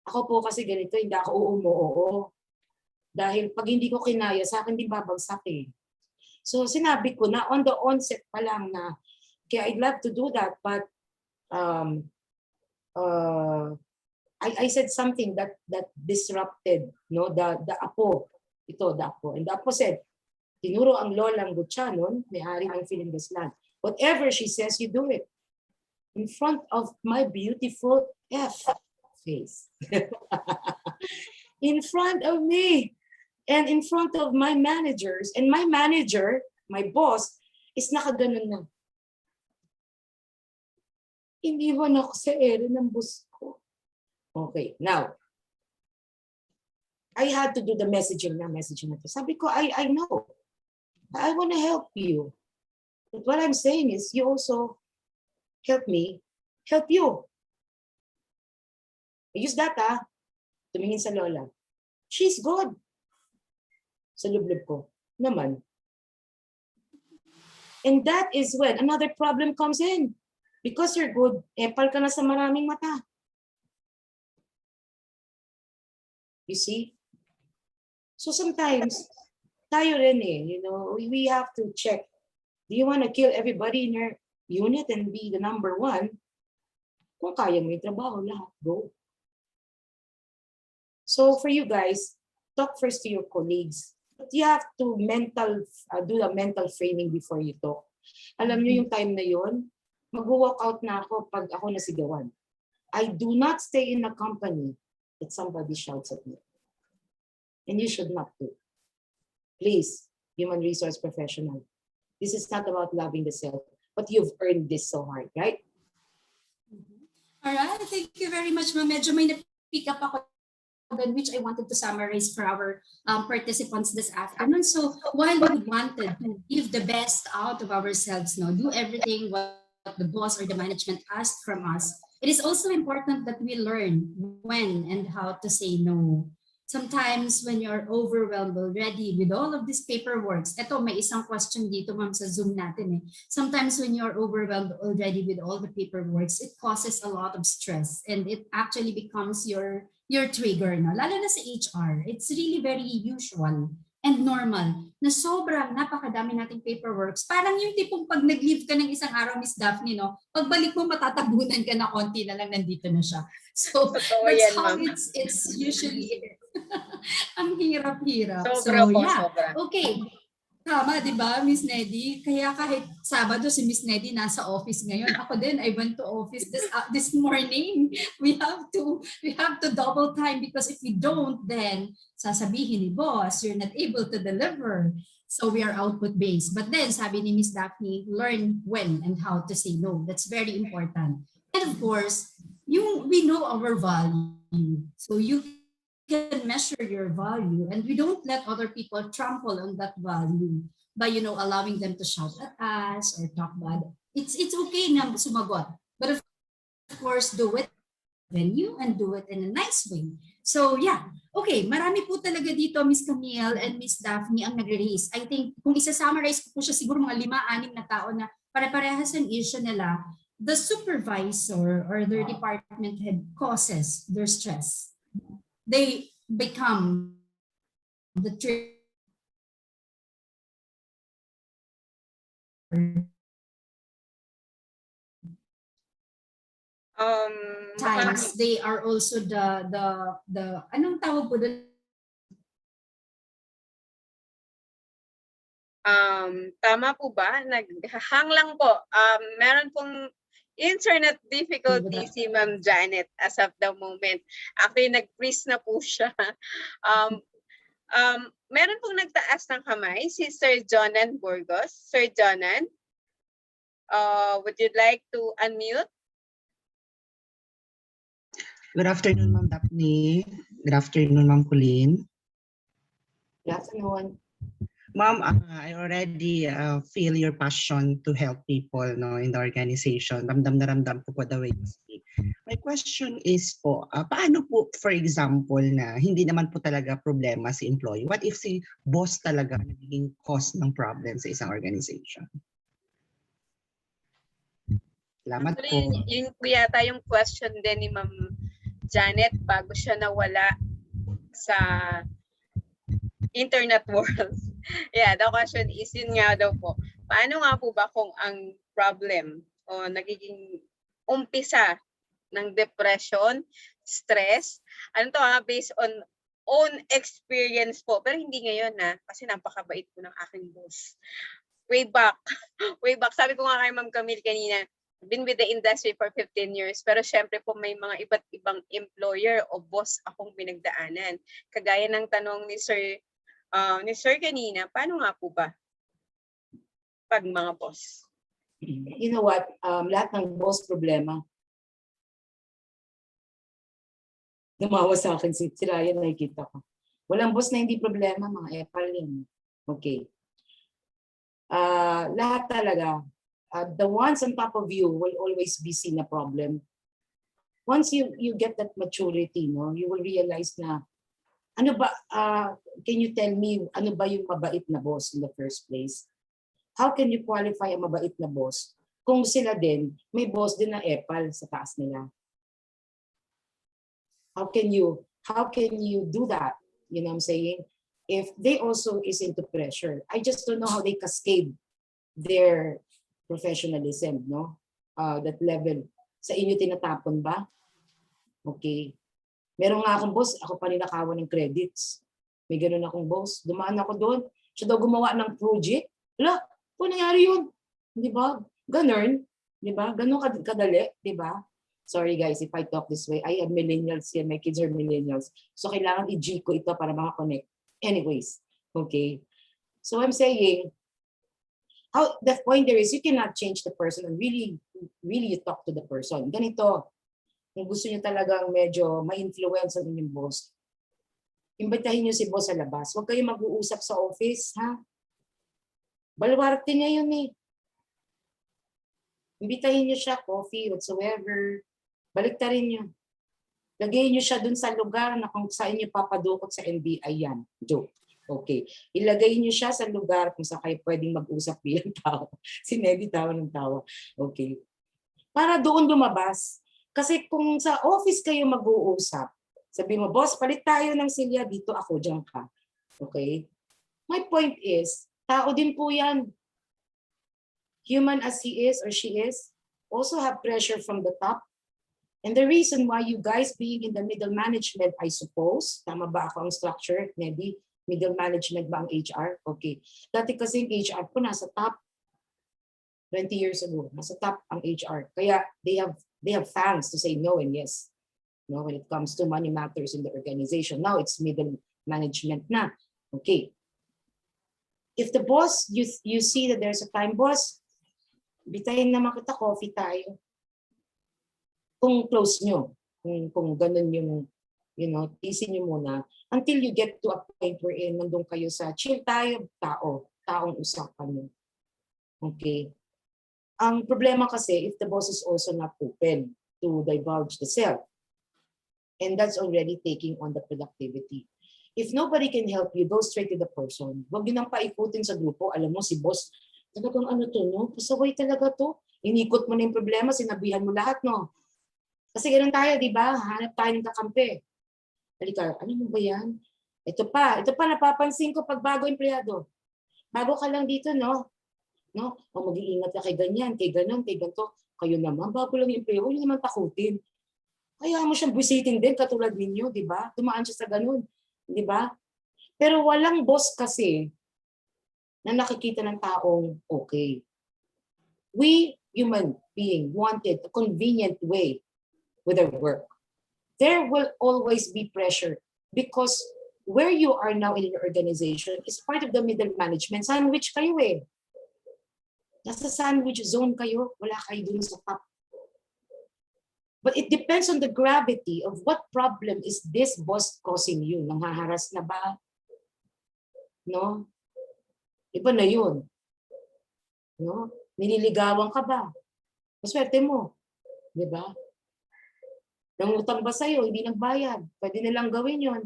Ako po kasi ganito, hindi ako oo mo, oo. Dahil pag hindi ko kinaya, sa akin din babagsak eh. So sinabi ko na on the onset pa lang na, okay, I'd love to do that, but I said something that disrupted, no, the apo. Ito, the apo. And the apo said, tinuro ang lolang Gutierrez, may-ari ng Philingaslan. Whatever she says, you do it. In front of my beautiful F face. In front of me. And in front of my managers. And my manager, my boss, is nakaganon na. Iniwan ako sa ere ng boss ko. Okay, now, I had to do the messaging na. Sabi ko, I know. I want to help you. But what I'm saying is, you also help me, help you. I use that, tumingin sa lola. She's good. Sa lublob ko, naman. And that is when another problem comes in. Because you're good, epal ka na sa maraming mata. You see? So sometimes, tayo rin we have to check. Do you want to kill everybody in your unit and be the number one? Kung kaya mo yung trabaho, lahat, go. So for you guys, talk first to your colleagues. But you have to do the mental framing before you talk. Alam nyo yung time na yun, mag-walk out na ako pag ako nasigawan. I do not stay in a company that somebody shouts at me. And you should not do. Please, human resource professional. This is not about loving the self, but you've earned this so hard, right? All right, thank you very much, ma'am. Medyo may na-pick up ako which I wanted to summarize for our participants this afternoon. So while we wanted to give the best out of ourselves, do everything what the boss or the management asked from us, it is also important that we learn when and how to say no. Sometimes when you're overwhelmed already with all of these paperwork, eto may isang question dito ma'am sa Zoom natin Sometimes when you're overwhelmed already with all the paperwork, it causes a lot of stress and it actually becomes your trigger, lalo na sa HR. It's really very usual and normal na sobrang napakadami nating paperwork. Parang yung tipong pag nag-leave ka ng isang araw, Miss Daphne, pagbalik mo matatabunan ka na konti na lang nandito na siya. So that's how it's usually ang hirap-hirap. Sobra So po, yeah, sobra. okay. Tama, di ba, Miss Neddy? Kaya kahit Sabado si Miss Neddy nasa office ngayon, ako din, I went to office this morning. We have to double time because if we don't, then sasabihin ni boss, you're not able to deliver. So we are output based. But then, sabi ni Miss Daphne, learn when and how to say no. That's very important. And of course, we know our value. So you can measure your value and we don't let other people trample on that value by allowing them to shout at us or talk bad. It's okay na sumagot, but of course do it venue and do it in a nice way. So yeah, okay, marami po talaga dito Miss Camille and Miss Daphne ang nag-raise. I think kung isa-summarize ko po siya siguro mga 5-6 na tao na pare-parehas ang issue nila, the supervisor or their department head causes their stress. They become the times they are also the anong tawag po doon? Tama po ba? Naghahang lang po. Meron pong internet difficulty si Ma'am Janet as of the moment. Actually, nag-freeze na po siya. Meron pong nagtaas ng kamay, si Sir Jonan Burgos. Sir Jonan, would you like to unmute? Good afternoon, Ma'am Daphne. Good afternoon, Ma'am Colleen. Good afternoon. Ma'am, I already feel your passion to help people in the organization. Ramdam na ramdam ko po the way you speak. My question is po, paano po, for example, na hindi naman po talaga problema si employee? What if si boss talaga nagiging cause ng problem sa isang organization? Salamat po. Yun po yata yung question din ni Ma'am Janet bago siya nawala sa internet world. Yeah, the question is yun nga daw po. Paano nga po ba kung ang problem o nagiging umpisa ng depression stress. Ano to based on own experience po. Pero hindi ngayon kasi napakabait po ng aking boss. Way back, way back. Sabi ko nga kay Ma'am Camille kanina, been with the industry for 15 years. Pero syempre po may mga iba't ibang employer o boss akong pinagdaanan. Kagaya ng tanong ni Sir kanina, paano nga po ba pag mga boss? You know what? Lahat ng boss problema. Dumawa sa akin si Ryan, nakikita ko. Walang boss na hindi problema, mga epal yun. Okay. Lahat talaga. The ones on top of you will always be seen a problem. Once you get that maturity, no, you will realize na, ano ba, can you tell me, ano ba yung mabait na boss in the first place? How can you qualify a mabait na boss kung sila din, may boss din na epal sa taas nila? How can you do that? You know what I'm saying? If they also is into pressure, I just don't know how they cascade their professionalism, no? That level. Sa inyo tinatapon ba? Okay. Meron nga akong boss, ako pa ninakawan ng credits. May ganun akong boss. Dumaan ako doon. Siya daw gumawa ng project. Wala, po nangyari yun. Di ba? Ganun. Di ba? Ganun kadali. Di ba? Sorry guys, if I talk this way. I have millennials here. My kids are millennials. So kailangan i-G ko ito para makakonect. Anyways. Okay. So I'm saying, how the point there is you cannot change the person and really you talk to the person. Ganito, kung gusto niyo talagang medyo ma-influence ang inyong boss, imbitahin niyo si boss sa labas. Huwag kayo mag-uusap sa office, ha? Balwarte niya yun eh. Imbitahin niyo siya, coffee, whatsoever. Baliktarin niyo. Lagay niyo siya dun sa lugar na kung saan niyo papadukot sa NBI yan. Joke. Okay. Ilagay niyo siya sa lugar kung saan kayo pwedeng mag-usap bilang tao. Si Nedy tawa ng tawa. Okay. Para doon lumabas. Kasi kung sa office kayo mag-uusap, sabi mo, boss, palit tayo ng silya dito, ako, dyan ka. Okay? My point is, tao din po yan. Human as he is or she is, also have pressure from the top. And the reason why you guys being in the middle management, I suppose, tama ba ako ang structure, maybe, middle management ba ang HR? Okay. Dati kasi yung HR po nasa top 20 years ago. Nasa top ang HR. Kaya they have fans to say no and yes. No, when it comes to money matters in the organization. Now it's middle management na. Okay. If the boss, you see that there's a time, boss, bitayin naman kita, coffee tayo. Kung close nyo, kung ganun yung, tisin nyo muna, until you get to a point wherein nandun kayo sa chill tayo, taong usapan nyo. Okay. Ang problema kasi, if the boss is also not open to divulge the self, and that's already taking on the productivity. If nobody can help you, go straight to the person. Huwag nyo nang paikutin sa grupo. Alam mo, si boss, talagang ano to, no? Pasaway talaga to. Inikot mo na yung problema, sinabihan mo lahat, no? Kasi ganun tayo, di ba? Hanap tayo ng kakampi. Halika, ano mo ba yan? Ito pa, napapansin ko pag bago empleyado. Bago ka lang dito, no? O mag-iingat ka kay ganyan, kay ganon, kay ganito. Kayo naman, bago lang yung empleyado, huwag nyo naman takutin. Kaya mo siyang busitin din, katulad ninyo, di ba? Dumaan siya sa ganun, di ba? Pero walang boss kasi na nakikita ng taong okay. We, human being, wanted a convenient way with our work. There will always be pressure because where you are now in your organization is part of the middle management. Sandwich kayo eh. Nasa sandwich zone kayo, wala kayo dun sa top. But it depends on the gravity of what problem is this boss causing you. Nanghaharas na ba? No? Iba na yun. No? Nililigawan ka ba? Maswerte mo. Di ba? Nangutang ba sa'yo, hindi nagbayad. Pwede nilang gawin yun.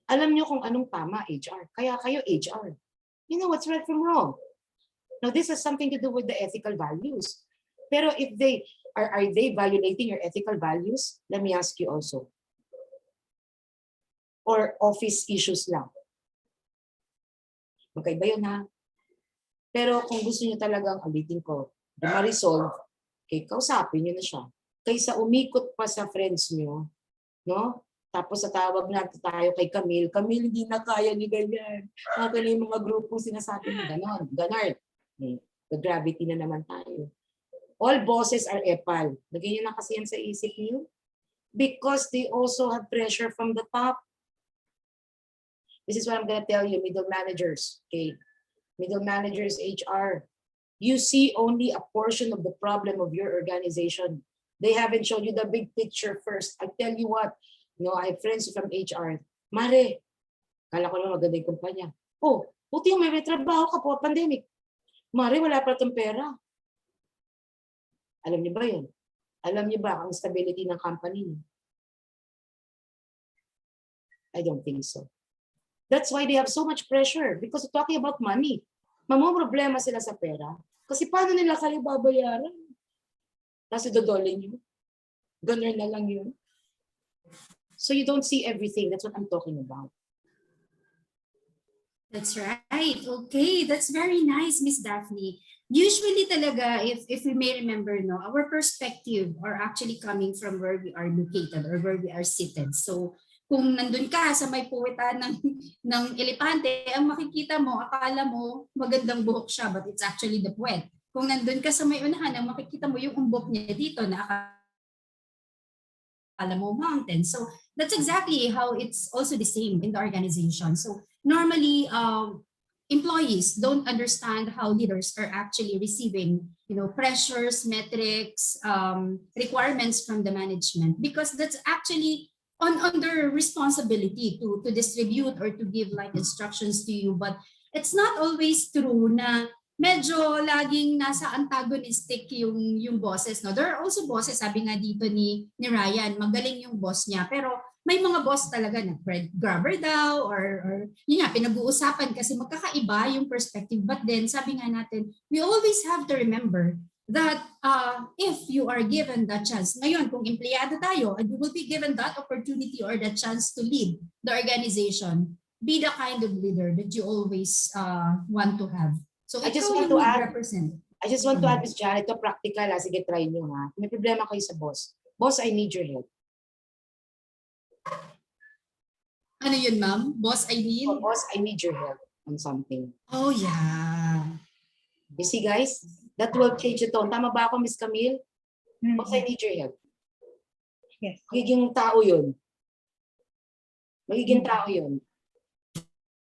Alam nyo kung anong tama, HR. Kaya kayo, HR. You know what's right from wrong. Now, this has something to do with the ethical values. Pero if they, are they violating your ethical values? Let me ask you also. Or office issues lang. Magkaiba yun ha. Pero kung gusto nyo talagang, ulitin ko, ma-resolve, okay, kausapin nyo na siya. kaysa umikot pa sa friends nyo, no? Tapos tatawag na tayo kay Camille, Camille, hindi na kaya ni ganyan. Akin yung mga grupo sinasabi mo, ganon, ganon. The gravity na naman tayo. All bosses are epal. Lagyan nyo na kasi yan sa isip niyo. Because they also have pressure from the top. This is what I'm gonna tell you, middle managers, okay? Middle managers, HR. You see only a portion of the problem of your organization. They haven't shown you the big picture first. I tell you what, I have friends from HR. Mare, kala ko naman maganda yung kumpanya. Oh, buti yung may trabaho ka po, pandemic. Mare, wala pa itong pera. Alam niyo ba yun? Alam niyo ba ang stability ng company niyo? I don't think so. That's why they have so much pressure because we're talking about money. Problema sila sa pera. Kasi paano nila kayo babayaran? Tapos idodole niyo. Ganun na lang yun. So you don't see everything. That's what I'm talking about. That's right. Okay, that's very nice, Miss Daphne. Usually talaga, if we may remember, our perspective are actually coming from where we are located or where we are seated. So kung nandun ka sa may puwitan ng elepante, ang makikita mo, akala mo magandang buhok siya, but it's actually the puwet. Kung nandun ka sa may unahan, ang makikita mo yung umbok niya dito na akala mo mountain. So that's exactly how it's also the same in the organization. So normally, employees don't understand how leaders are actually receiving, pressures, metrics, requirements from the management, because that's actually on their responsibility to distribute or to give like instructions to you. But it's not always true na medyo laging nasa antagonistic yung bosses. No? There are also bosses, sabi nga dito ni Ryan, magaling yung boss niya, pero may mga boss talaga na bread grabber daw or yun nga, pinag-uusapan kasi magkakaiba yung perspective. But then, sabi nga natin, we always have to remember that if you are given that chance, ngayon kung empleyado tayo and you will be given that opportunity or that chance to lead the organization, be the kind of leader that you always want to have. So I just want to add, Ms. Janet, ito practical, sige try nyo ha. May problema kayo sa boss. Boss, I need your help. Ano yun, ma'am? Boss, I need? Oh, boss, I need your help on something. Oh, yeah. You see, guys? That will change the tone. Tama ba ako, Miss Camille? Boss, I need your help. Yes. Magiging tao yun. Magiging tao yun.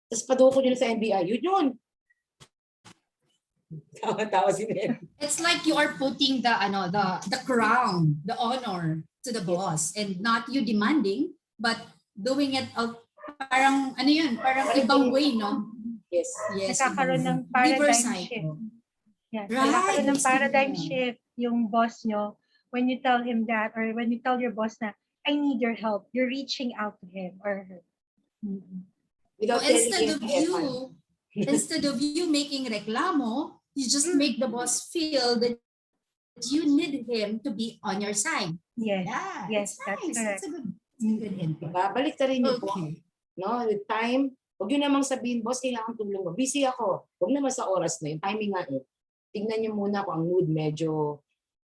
Tapos paduko nyo sa NBI. Yun yun. Tawa si Ned. It's like you are putting the crown, the honor to the boss, and not you demanding, but doing it parang parang ibang way, no? Yes. Yes. Nagkakaroon ng paradigm shift. Yes. Right. Nagkakaroon ng paradigm shift yung boss nyo when you tell him that, or when you tell your boss na, I need your help. You're reaching out to him or her. Without So instead telling instead of you making reklamo, you just make the boss feel that you need him to be on your side. Yes. Yeah, Yes, that's that's nice. correct. That's a good input. Babalik ta rin yung po. Okay. No, with time, huwag yun namang sabihin, boss, kailangan tulong mo. Busy ako. Huwag naman sa oras na yun. Timing nga eh. Tignan niyo muna kung ang mood medyo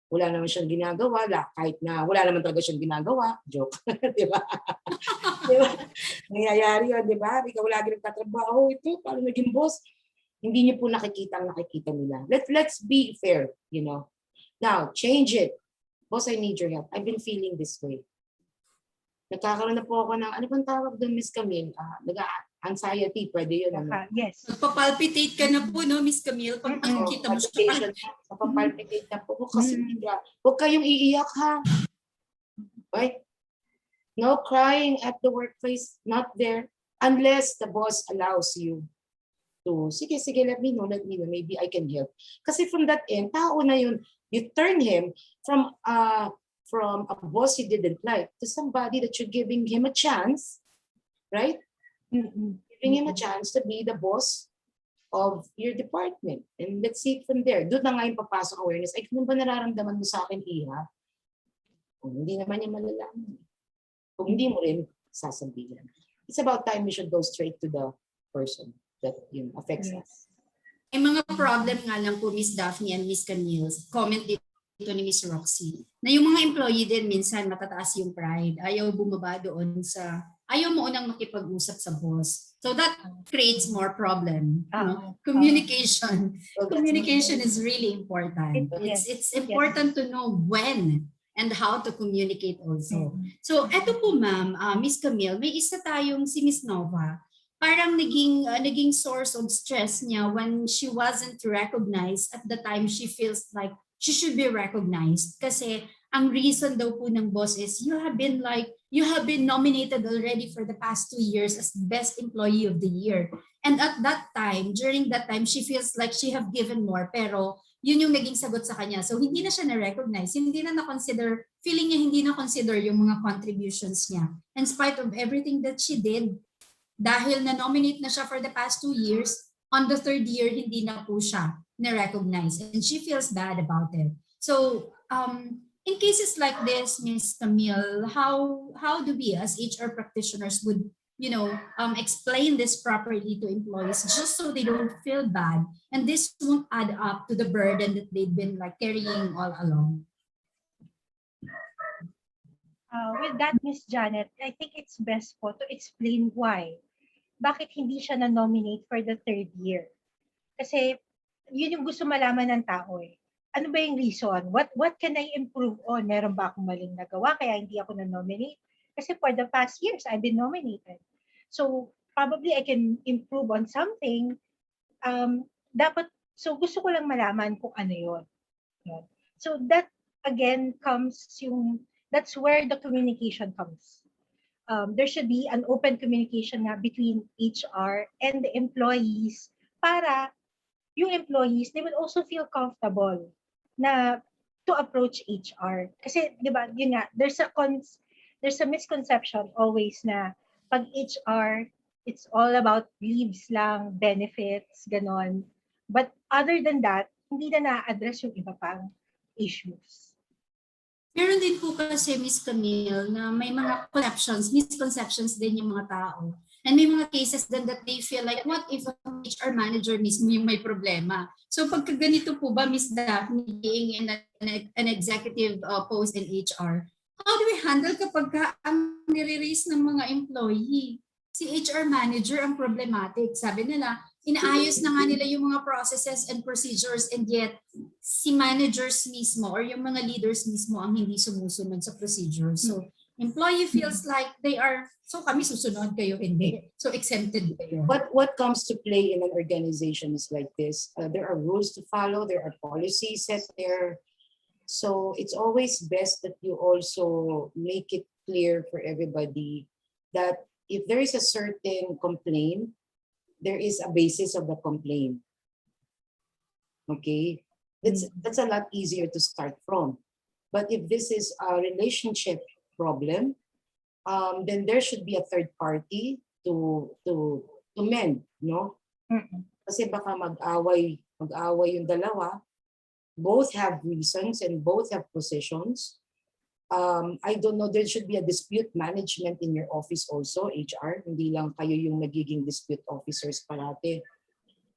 wala naman siyang ginagawa. Kahit na wala naman talaga siyang ginagawa. Joke. Di ba? Di ba? Nangyayari yun, di ba? Ikaw lagi nagtatrabaho. Ito, paano naging boss? Hindi niyo po nakikita nila. Let's be fair, Now, change it. Boss, I need your help. I've been feeling this way. Nagkakaroon na po ako ng, ano bang tawag doon, Miss Camille? Anxiety, pwede yun. Yes. Magpapalpitate ka na po, no, Miss Camille? Pag nakikita mo siya. Napapalpitate na po. Kasi huwag kayong iiyak, ha? Right? No crying at the workplace, not there, unless the boss allows you to, sige, let me know, maybe I can help. Kasi from that end, tao na yun, you turn him from a boss you didn't like to somebody that you're giving him a chance, right? Giving him a chance to be the boss of your department. And let's see it from there. Doon na nga yung papasok awareness. Ay, kung ba nararamdaman mo sa akin, Iha? Kung hindi naman niya malalaman. Kung hindi mo rin, sasabihin. It's about time we should go straight to the person that affects us. May mga problem nga lang po, Miss Daphne and Miss Camille. Comment dito ni Miss Roxy, na yung mga employee din minsan matataas yung pride. Ayaw bumaba doon ayaw mo unang makipag-usap sa boss. So that creates more problem. No? Communication. So that's Communication is really important. Yes. It's important to know when and how to communicate also. So eto po ma'am, Miss Camille, may isa tayong si Miss Nova. Parang naging source of stress niya when she wasn't recognized at the time she feels like she should be recognized. Kasi ang reason daw po ng boss is you have been nominated already for the past 2 years as best employee of the year. And at that time, during that time, she feels like she have given more, pero yun yung naging sagot sa kanya. So hindi na siya na-recognize, hindi na na-consider, feeling niya hindi na-consider yung mga contributions niya. In spite of everything that she did, dahil na-nominate na siya for the past 2 years, on the 3rd year, hindi na po siya na-recognize. And she feels bad about it. So, in cases like this, Ms. Camille, how do we as HR practitioners would explain this properly to employees just so they don't feel bad and this won't add up to the burden that they've been carrying all along? With that, Miss Janet, I think it's best po to explain why. Bakit hindi siya na-nominate for the 3rd year? Kasi yun yung gusto malaman ng tao eh. Ano ba yung reason? What can I improve on? Meron ba akong maling nagawa kaya hindi ako na-nominate? Kasi for the past years, I've been nominated. So probably I can improve on something. So gusto ko lang malaman kung ano yun. So that again that's where the communication comes. There should be an open communication between HR and the employees para yung employees, they will also feel comfortable na to approach HR. Kasi, di ba, yun nga, there's a misconception always na pag HR, it's all about leaves lang, benefits, ganon. But other than that, hindi na na-address yung iba pang issues. Meron din po kasi, Miss Camille, na may mga misconceptions din yung mga tao. And may mga cases din that they feel like, what if ang HR manager mismo yung may problema? So pagka ganito po ba, Miss Daphne, being in an executive post in HR, how do we handle kapag ang nire-raise ng mga employee? Si HR manager ang problematic. Sabi nila, inaayos na nga nila yung mga processes and procedures and yet si managers mismo or yung mga leaders mismo ang hindi sumusunod sa procedures. So employee feels like so kami susunod, kayo hindi. So exempted kayo. What comes to play in an organization is like this. There are rules to follow. There are policies set there. So it's always best that you also make it clear for everybody that if there is a certain complaint, there is a basis of the complaint. Okay? That's a lot easier to start from. But if this is a relationship problem, then there should be a third party to mend, no? Kasi baka mag-away yung dalawa. Both have reasons and both have positions. I don't know, there should be a dispute management in your office also, HR. Hindi lang kayo yung nagiging dispute officers parati.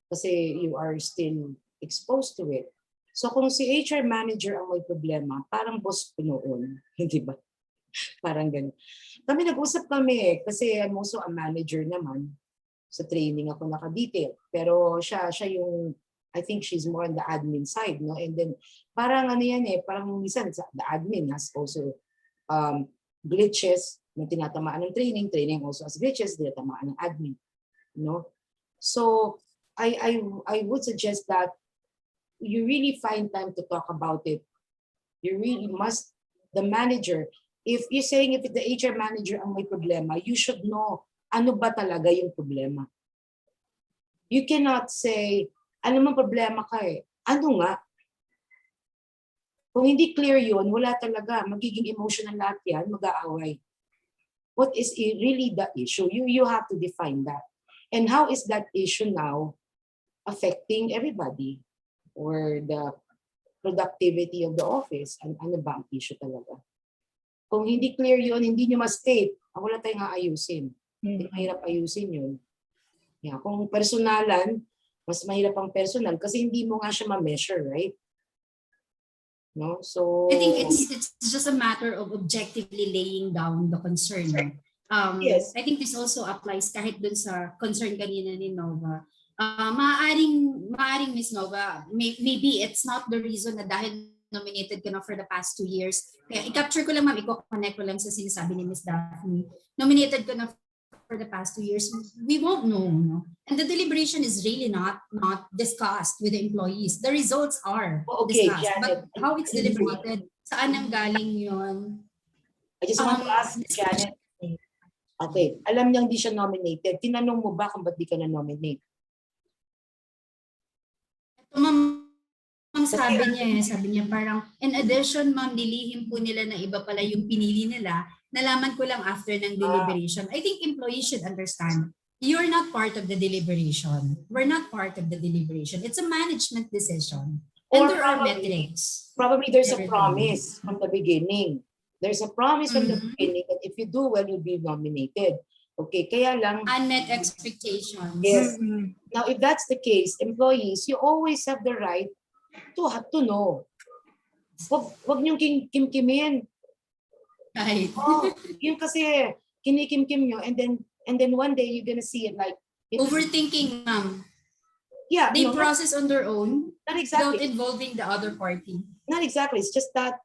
Kasi you are still exposed to it. So kung si HR manager ang may problema, parang boss ko noon. Hindi ba? Parang ganun. Nag-usap kami kasi I'm also a manager naman. Sa training ako naka-detail. Pero siya yung, I think she's more on the admin side, no? And then parang ano yan parang minsan the admin has also glitches na tinatamaan ng training also has glitches, tinatamaan ng admin, no? So I would suggest that you really find time to talk about it. You really must, the manager, if you're saying if the HR manager ang may problema, you should know ano ba talaga yung problema. You cannot say, ano man problema ka Ano nga? Kung hindi clear yun, wala talaga. Magiging emotional lahat yan, mag-aaway. What is really the issue? You have to define that. And how is that issue now affecting everybody? Or the productivity of the office? Ano ba ang issue talaga? Kung hindi clear yun, hindi nyo ma-state, wala tayong aayusin. Mahirap ayusin yun. Yeah, kung personalan, mas mahirap ang personal kasi hindi mo nga siya ma-measure, right? No? So, I think it's just a matter of objectively laying down the concern. No? Yes. I think this also applies kahit dun sa concern kanina ni Nova. Maaring Miss Nova, maybe it's not the reason na dahil nominated ka na for the past 2 years. Kaya i-capture ko lang ma'am, i-connect ko lang sa sinasabi ni Miss Daphne. Nominated ka na for the past 2 years, we won't know. No? And the deliberation is really not discussed with the employees. The results are Okay, discussed. Janet. But how it's deliberated, saan ang galing yun? I just want to ask Janet. Okay, alam niyang di siya nominated. Tinanong mo ba kung ba't di ka na-nominate? Ma'am, sabi niya parang, in addition, ma'am, nilihim po nila na iba pala yung pinili nila. Nalaman ko lang after ng deliberation. I think employees should understand. You're not part of the deliberation. We're not part of the deliberation. It's a management decision. And Or there are probably- metrics. Probably there's a Everything. promise from the beginning. There's a promise from the Mhm. beginning that if you do well, you'll be nominated. Okay, kaya lang, Unmet expectations. yes. Mm-mm. Now, if that's the case, employees, you always have the right to have to know. Wag niyong kim-kimin. Right. Oh, yun kasi kinikim-kim nyo and then one day you're gonna see it like Overthinking, ma'am. yeah, They no, process on their own not without exactly. involving the other party. Not exactly. It's just that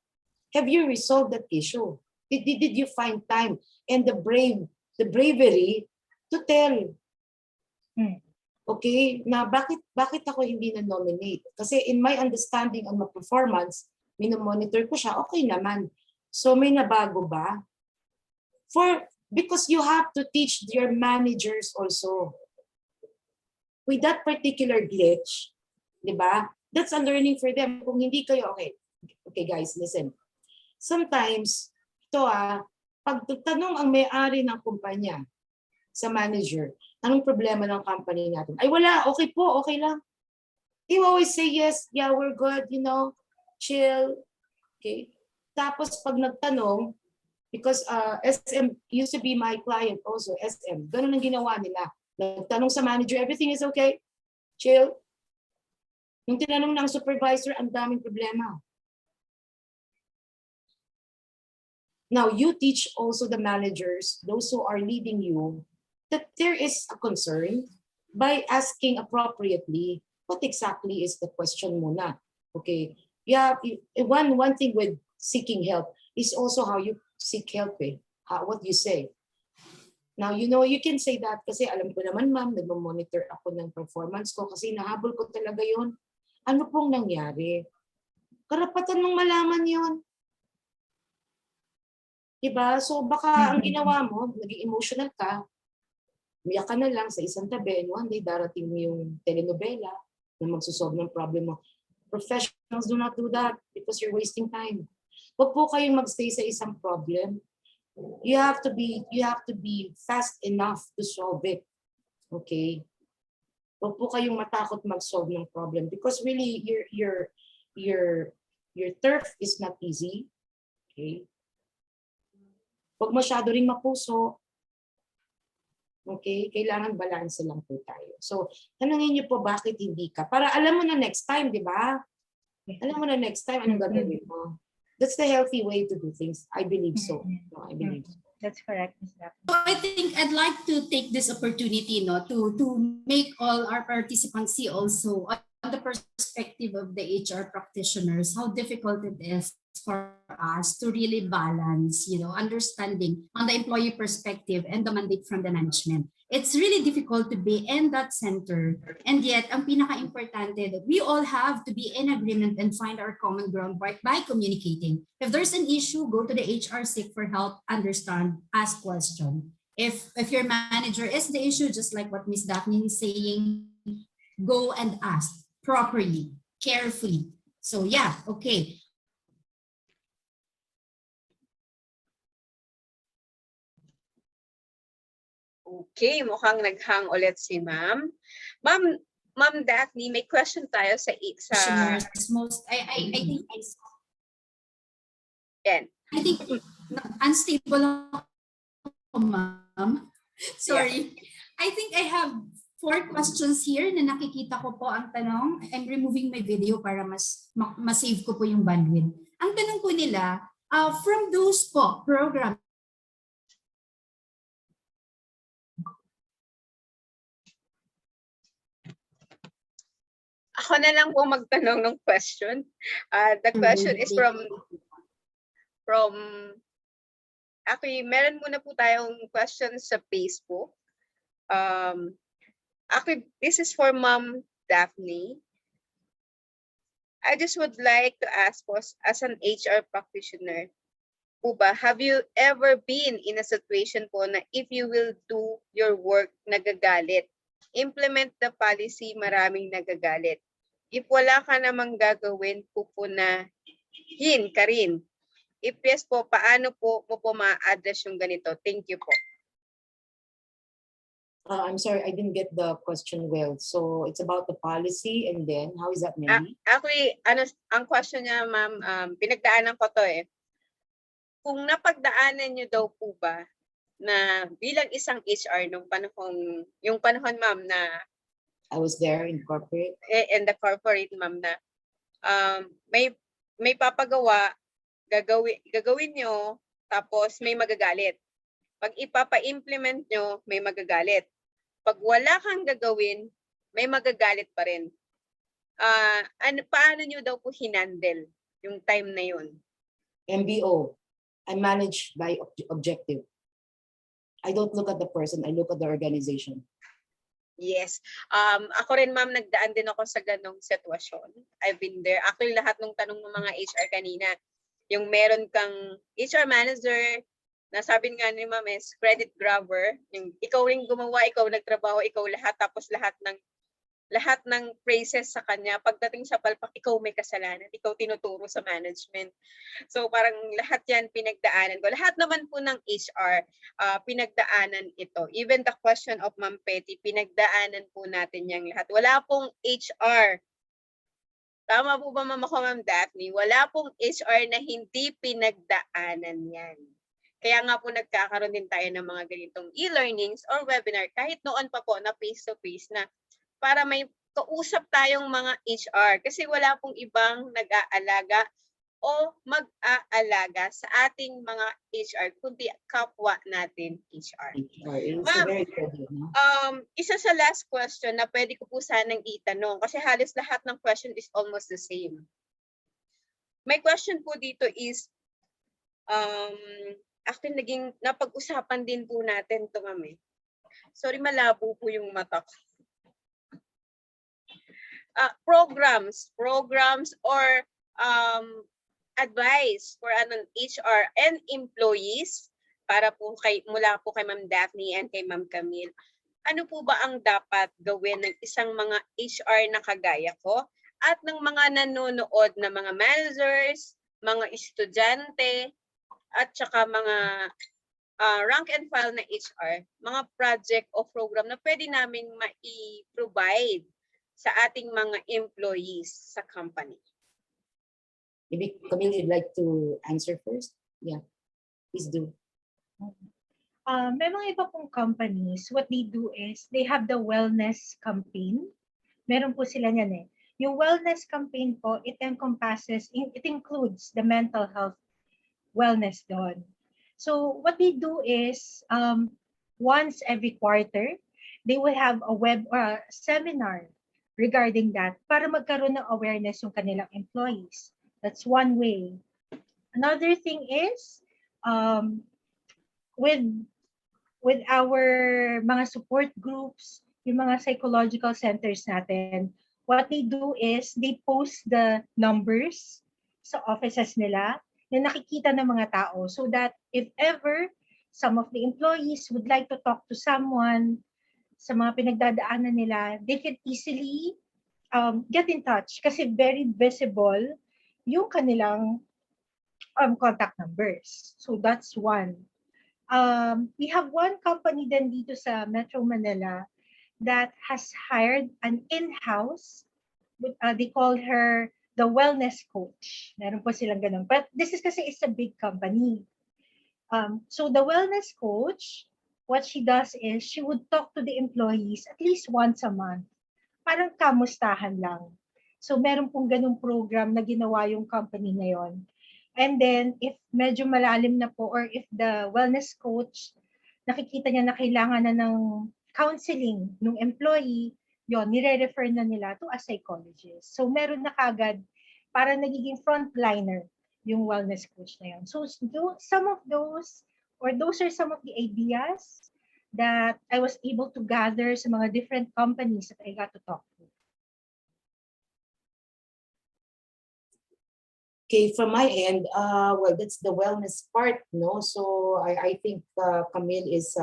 have you resolved that issue? Did you find time and the bravery to tell? Hmm. Okay, na bakit ako hindi na-nominate? Kasi in my understanding on my performance, minomonitor ko siya, okay naman. So may nabago ba? Because you have to teach your managers also. With that particular glitch, di ba? That's a learning for them. Kung hindi kayo, okay guys, listen. Sometimes, pag tanong ang may-ari ng kumpanya sa manager, anong problema ng company natin? Ay wala, okay po, okay lang. They always say yes, yeah, we're good, chill. Okay? Tapos pag nagtanong, because SM used to be my client also, SM, ganun ang ginawa nila. Nagtanong sa manager, everything is okay? Chill? Nung tinanong ng supervisor, ang daming problema. Now, you teach also the managers, those who are leading you, that there is a concern by asking appropriately what exactly is the question muna. Okay? Yeah, one thing with seeking help is also how you seek help, what you say. Now, you can say that kasi alam ko naman, ma'am, nag-monitor ako ng performance ko kasi nahabol ko talaga yon. Ano pong nangyari? Karapatan mong malaman yon. Diba? So baka ang ginawa mo, naging emotional ka, umiyak ka na lang sa isang tabi, and one day darating mo yung telenovela na magsusolve ng problem mo. Professionals do not do that because you're wasting time. Huwag po kayong magstay sa isang problem. You have to be fast enough to solve it. Okay? Huwag po kayong matakot mag-solve ng problem because really your turf is not easy. Okay? Huwag masyado ring mapuso. Okay? Kailangan balance lang po tayo. So, tanungin niyo po bakit hindi ka. Para alam mo na next time, di ba? Alam mo na next time anong gagawin mo. That's the healthy way to do things. I believe so. No, I believe so. That's correct, Ms. Daphne. So I think I'd like to take this opportunity to make all our participants see also on the perspective of the HR practitioners how difficult it is for us to really balance, understanding on the employee perspective and the mandate from the management. It's really difficult to be in that center, and yet ang pinaka-importante that we all have to be in agreement and find our common ground by communicating. If there's an issue, go to the HR, seek for help, understand, ask question. If your manager is the issue, just like what Ms. Daphne is saying, go and ask properly, carefully. So yeah, okay. Okay, mukhang naghang ulit si ma'am. Ma'am Daphne, may question tayo sa Practitioners, I think Yan. I think unstable ako, ma'am. Sorry. I think I have 4 questions here na nakikita ko po ang tanong. I'm removing my video para mas-save ko po yung bandwidth. Ang tanong po nila, from those po programs, Ako na lang po magtanong ng question. The question is from actually, meron muna po tayong questions sa Facebook. Actually, this is for Ma'am Daphne. I just would like to ask po, as an HR practitioner, po ba, have you ever been in a situation po na if you will do your work, nagagalit? Implement the policy, maraming nagagalit. If wala ka namang gagawin, pupunahin ka rin. If yes po, paano po mo po ma-address yung ganito? Thank you po. I'm sorry, I didn't get the question well. So it's about the policy, and then how is that, Mandy? Actually, ang question niya, ma'am, pinagdaanan ko to eh. Kung napagdaanan niyo daw po ba na bilang isang HR nung panahon, yung panahon ma'am na I was there in corporate. in the corporate ma'am na may papagawa, gagawin nyo, tapos may magagalit. Pag ipapa-implement nyo, may magagalit. Pag wala kang gagawin, may magagalit pa rin. Paano nyo daw po hinandle yung time na yun? MBO. I manage by objective. I don't look at the person, I look at the organization. Yes. Ako rin ma'am, nagdaan din ako sa ganong sitwasyon. I've been there. Actually, lahat ng tanong ng mga HR kanina, yung meron kang HR manager, na sabi nga ni ma'am is credit grabber, yung ikaw rin gumawa, ikaw nagtrabaho, ikaw lahat, tapos lahat ng praises sa kanya. Pagdating sa palpak, ikaw may kasalanan, ikaw tinuturo sa management. So parang lahat yan pinagdaanan ko. Lahat naman po ng HR, pinagdaanan ito. Even the question of Ma'am Petty, pinagdaanan po natin yung lahat. Wala pong HR. Tama po ba Ma'am Daphne? Wala pong HR na hindi pinagdaanan yan. Kaya nga po nagkakaroon din tayo ng mga ganitong e-learnings or webinar kahit noon pa po na face-to-face na para may kausap tayong mga HR kasi wala pong ibang nag-aalaga o mag-aalaga sa ating mga HR kundi kapwa natin HR. It's Ma'am, very good, no? Isa sa last question na pwede ko po sanang itanong kasi halos lahat ng question is almost the same. My question po dito is, actually naging napag-usapan din po natin ito ma'am eh. Sorry, malabo po yung mata ko. Programs or advice for an HR and employees para po mula po kay Ma'am Daphne and kay Ma'am Camille. Ano po ba ang dapat gawin ng isang mga HR na kagaya ko at ng mga nanonood na mga managers, mga estudyante, at saka mga rank and file na HR, mga project o program na pwede naming ma-provide sa ating mga employees sa company. Maybe Camille, you'd like to answer first? Yeah, please do. May mga iba pong companies, what they do is they have the wellness campaign. Meron po sila niyan eh. Yung wellness campaign po, it includes the mental health wellness doon. So what they do is once every quarter, they will have a seminar regarding that para magkaroon ng awareness yung kanilang employees. That's one way. Another thing is with our mga support groups, yung mga psychological centers natin, what they do is they post the numbers sa offices nila na nakikita ng mga tao so that if ever some of the employees would like to talk to someone sa mga pinagdadaanan nila, they can easily get in touch kasi very visible yung kanilang contact numbers. So that's one. We have one company din dito sa Metro Manila that has hired an in-house, they call her the wellness coach. Meron po silang ganun. But this is kasi it's a big company. So the wellness coach, what she does is she would talk to the employees at least once a month. Parang kamustahan lang. So meron pong ganung program na ginawa yung company na yon. And then if medyo malalim na po or if the wellness coach nakikita niya na kailangan na ng counseling ng employee, yon nire-refer na nila to a psychologist. So meron na kagad para nagiging frontliner yung wellness coach na yon. So some of those or those are some of the ideas that I was able to gather sa mga different companies that I got to talk to. Okay, from my end, well, that's the wellness part, no? So I think Camille is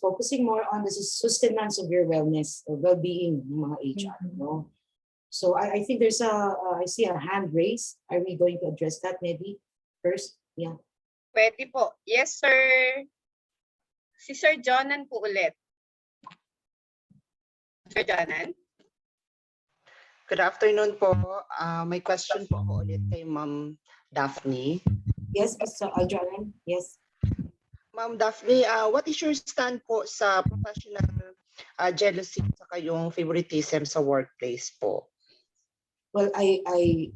focusing more on the sustenance of your wellness or well-being ng mga HR, no? So I think there's I see a hand raised. Are we going to address that maybe first? Yeah. Pwede po. Yes, sir. Si Sir Jonan po ulit. Sir Jonan? Good afternoon po. May question po ako ulit kay Ma'am Daphne. Yes, Mr. Adrian. Yes. Ma'am Daphne, what is your stand po sa professional jealousy sa yung favoritism sa workplace po? Well, I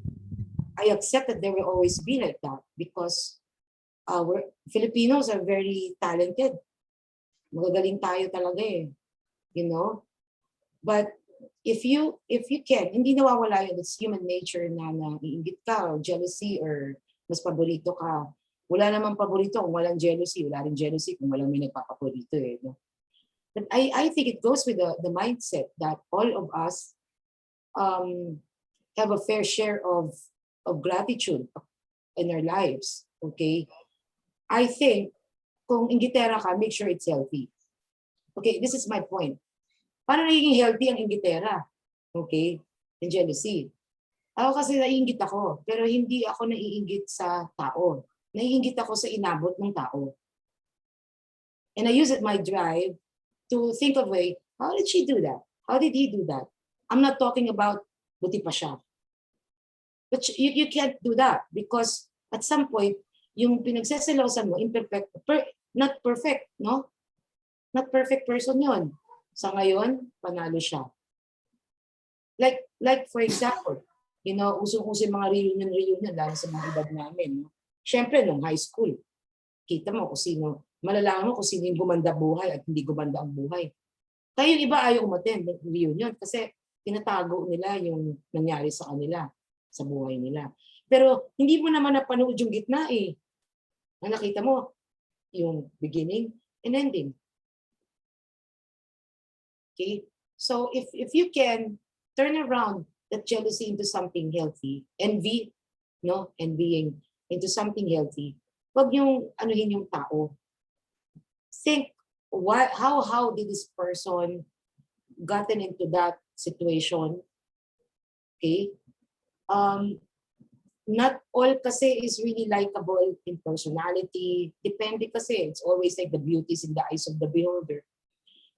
accept that there will always be like that because Filipinos are very talented. Magagaling tayo talaga eh. You know? But if you can, hindi nawawala yun. It's human nature na naiinggit ka or jealousy or mas paborito ka. Wala namang paborito kung walang jealousy. Wala rin jealousy kung walang may nagpapaborito eh. No? But I think it goes with the mindset that all of us have a fair share of gratitude in our lives. Okay? I think kung inggitera ka, make sure it's healthy. Okay, this is my point. Paano nagiging healthy ang inggitera? Okay? And jealousy. Ako kasi naiinggit ako, pero hindi ako naiinggit sa tao. Naiinggit ako sa inabot ng tao. And I use it my drive to think of way, how did she do that? How did he do that? I'm not talking about buti pa siya. But you can't do that because at some point, yung pinagseselosan mo, imperfect, not perfect, no? Not perfect person yun. Sa ngayon, panalo siya. Like for example, you know, usong-uso yung mga reunion, lalo sa mga edad namin. No? Siyempre, nung high school, kita mo kung sino, malalaman mo kung sino yung gumanda buhay at hindi gumanda ang buhay. Kaya yung iba ayaw umattend ng reunion kasi tinatago nila yung nangyari sa kanila, sa buhay nila. Pero hindi mo naman napanood yung gitna eh. Ang nakita mo, yung beginning and ending. Okay? So if you can turn around that jealousy into something healthy, envy, no, and being into something healthy, wag yung anuhin yung tao. Think how did this person gotten into that situation? Okay? Not all kasi is really likable in personality. Depende kasi. It's always like the beauty is in the eyes of the beholder.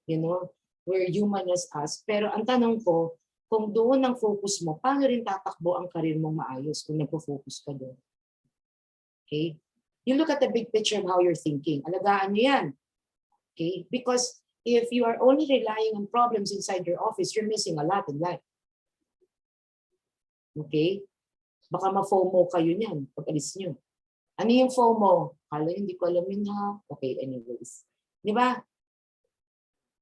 You know? We're human as us. Pero ang tanong ko, kung doon ang focus mo, paano rin tatakbo ang karir mong maayos kung nagpo-focus ka doon? Okay? You look at the big picture of how you're thinking. Alagaan niyo yan. Okay? Because if you are only relying on problems inside your office, you're missing a lot in life. Okay? Baka ma-FOMO kayo niyan pag alis nyo. Ano yung FOMO? Kala hindi ko alam yun ha. Okay, anyways. Di ba?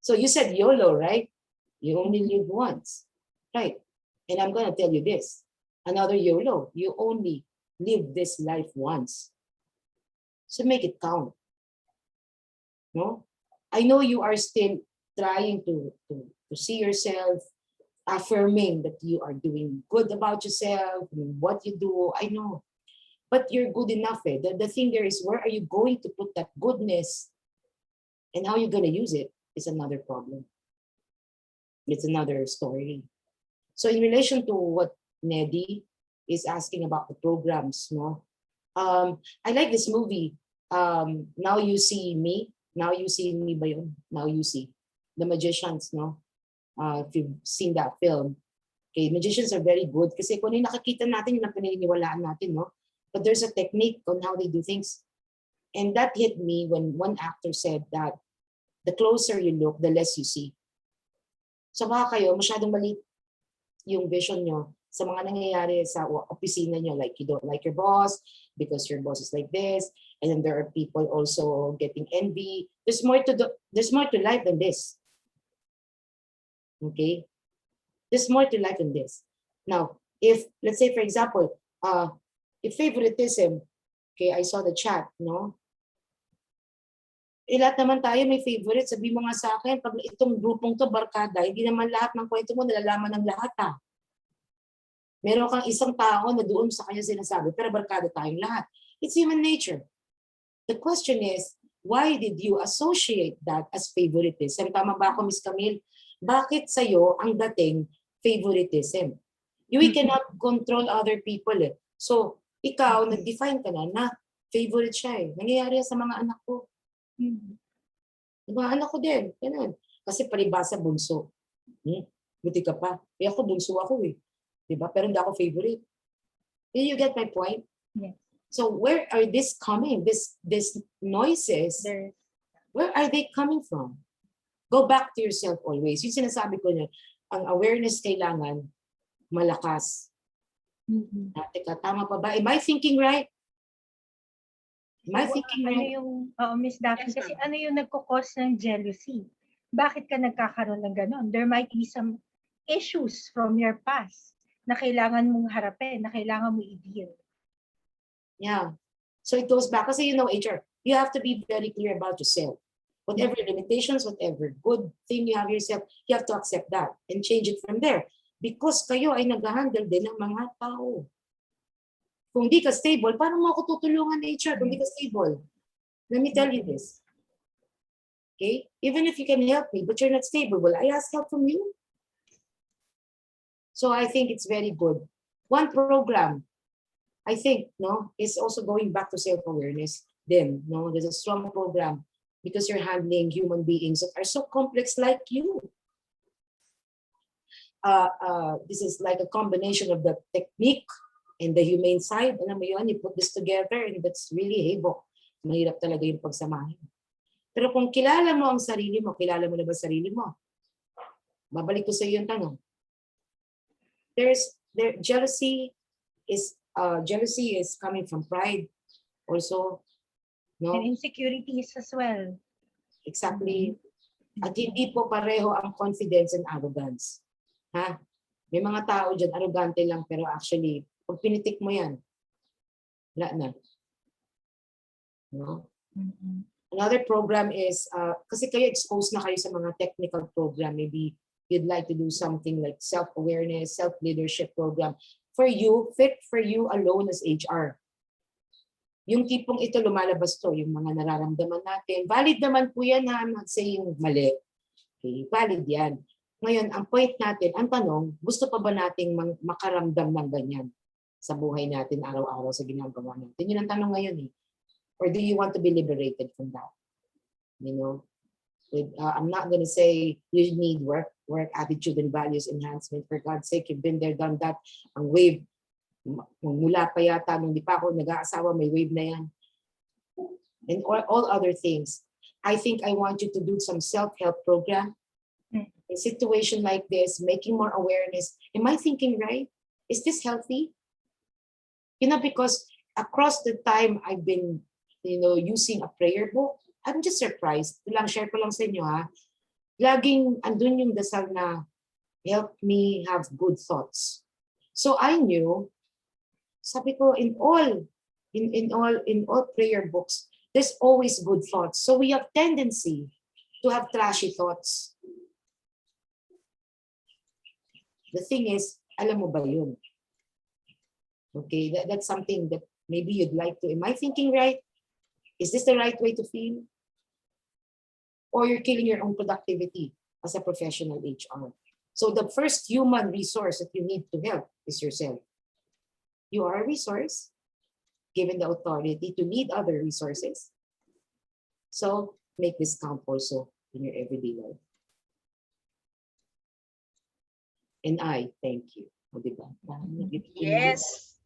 So you said YOLO, right? You only live once. Right? And I'm going to tell you this. Another YOLO. You only live this life once. So make it count. No? I know you are still trying to see yourself, affirming that you are doing good about yourself, what you do, I know. But you're good enough. Eh? The thing there is, where are you going to put that goodness and how you're going to use it is another problem. It's another story. So in relation to what Neddy is asking about the programs, no? I like this movie, Now You See Me. Now You See Me ba yun? Now You See. The Magicians, no? If you've seen that film. Okay, magicians are very good kasi kung ano yung nakikita natin, yung pinaniniwalaan natin, no? But there's a technique on how they do things. And that hit me when one actor said that the closer you look, the less you see. So baka kayo, masyadong maliit yung vision nyo sa mga nangyayari sa opisina nyo. Like you don't like your boss because your boss is like this. And then there are people also getting envy. There's more to life than this. Okay? There's more to life than this. Now, if, let's say for example, if favoritism, okay, I saw the chat, no? Lahat naman tayo may favorite. Sabi mo nga sa akin, pag itong grupong to, barkada, hindi naman lahat ng kwento mo nalalaman ng lahat ha. Meron kang isang tao na doon sa kanya sinasabi, pero barkada tayong lahat. It's human nature. The question is, why did you associate that as favoritism? Tama ba ako, Ms. Camille? Bakit sa'yo ang dating favoritism? We cannot control other people eh. So, ikaw, nag-define ka na favorite siya eh. Nangyayari sa mga anak ko. Mga anak ko din. Ganun. Kasi paribasa bunso. Buti ka pa. Eh ako, bunso ako eh. Diba? Pero hindi ako favorite. You get my point? Yes. So where are this coming? This noises, where are they coming from? Go back to yourself always. Yung sinasabi ko niya, ang awareness kailangan malakas. Teka, tama pa ba? Am I thinking right? Am I thinking Ano right? yung, Miss Daphne, Yes, kasi ma'am. ano yung nagkukos ng jealousy? Bakit ka nagkakaroon ng ganon? There might be some issues from your past na kailangan mong harapin, na kailangan mo i-deal. Yeah. So it goes back. Kasi you know, HR, you have to be very clear about yourself. Whatever limitations, whatever good thing you have yourself, you have to accept that and change it from there. Because kayo ay nag-handle din ng mga tao. Kung di ka stable, paano mo ako tutulungan na HR kung di ka stable? Let me tell you this. Okay? Even if you can help me, but you're not stable, will I ask help from you? So I think it's very good. One program, I think, no, is also going back to self-awareness. Then, no, there's a strong program because you're handling human beings that are so complex like you. This is like a combination of the technique and the humane side. Alam mo yun, you put this together and that's really hibok. Mahirap talaga yung pagsamahin. Pero kung kilala mo ang sarili mo, kilala mo na ba sarili mo? Babalik ko sa iyo yung tanong. Jealousy is coming from pride also, no? And insecurities as well. Exactly. At hindi po pareho ang confidence and arrogance. Ha? May mga tao dyan, arrogante lang, pero actually, pag pinitik mo yan, wala na. No? Another program is, kasi kayo exposed na kayo sa mga technical program, maybe you'd like to do something like self-awareness, self-leadership program. For you, fit for you alone as HR. Yung tipong ito lumalabas to, yung mga nararamdaman natin. Valid naman po yan, I'm not saying mali. Okay, valid yan. Ngayon, ang point natin, ang tanong, gusto pa ba nating makaramdam ng ganyan sa buhay natin araw-araw sa ginagawa natin? Yun ang tanong ngayon eh. Or do you want to be liberated from that? You know? I'm not going to say you need work attitude and values enhancement. For God's sake, you've been there, done that. Ang wave, mula pa yata, nung di pa ako nag-aasawa, may wave na yan. And all other things. I think I want you to do some self-help program. A situation like this, making more awareness. Am I thinking right? Is this healthy? You know, because across the time I've been, using a prayer book, I'm just surprised. Share ko lang sa inyo ha. Laging andun yung dasal na help me have good thoughts. So I knew, sabi ko, in all prayer books, there's always good thoughts. So we have tendency to have trashy thoughts. The thing is, alam mo ba yun? Okay, that's something that maybe you'd like to. Am I thinking right? Is this the right way to feel? Or you're killing your own productivity as a professional HR. So the first human resource that you need to help is yourself. You are a resource, given the authority to lead other resources. So make this count also in your everyday life. And I thank you. O, diba? Yes.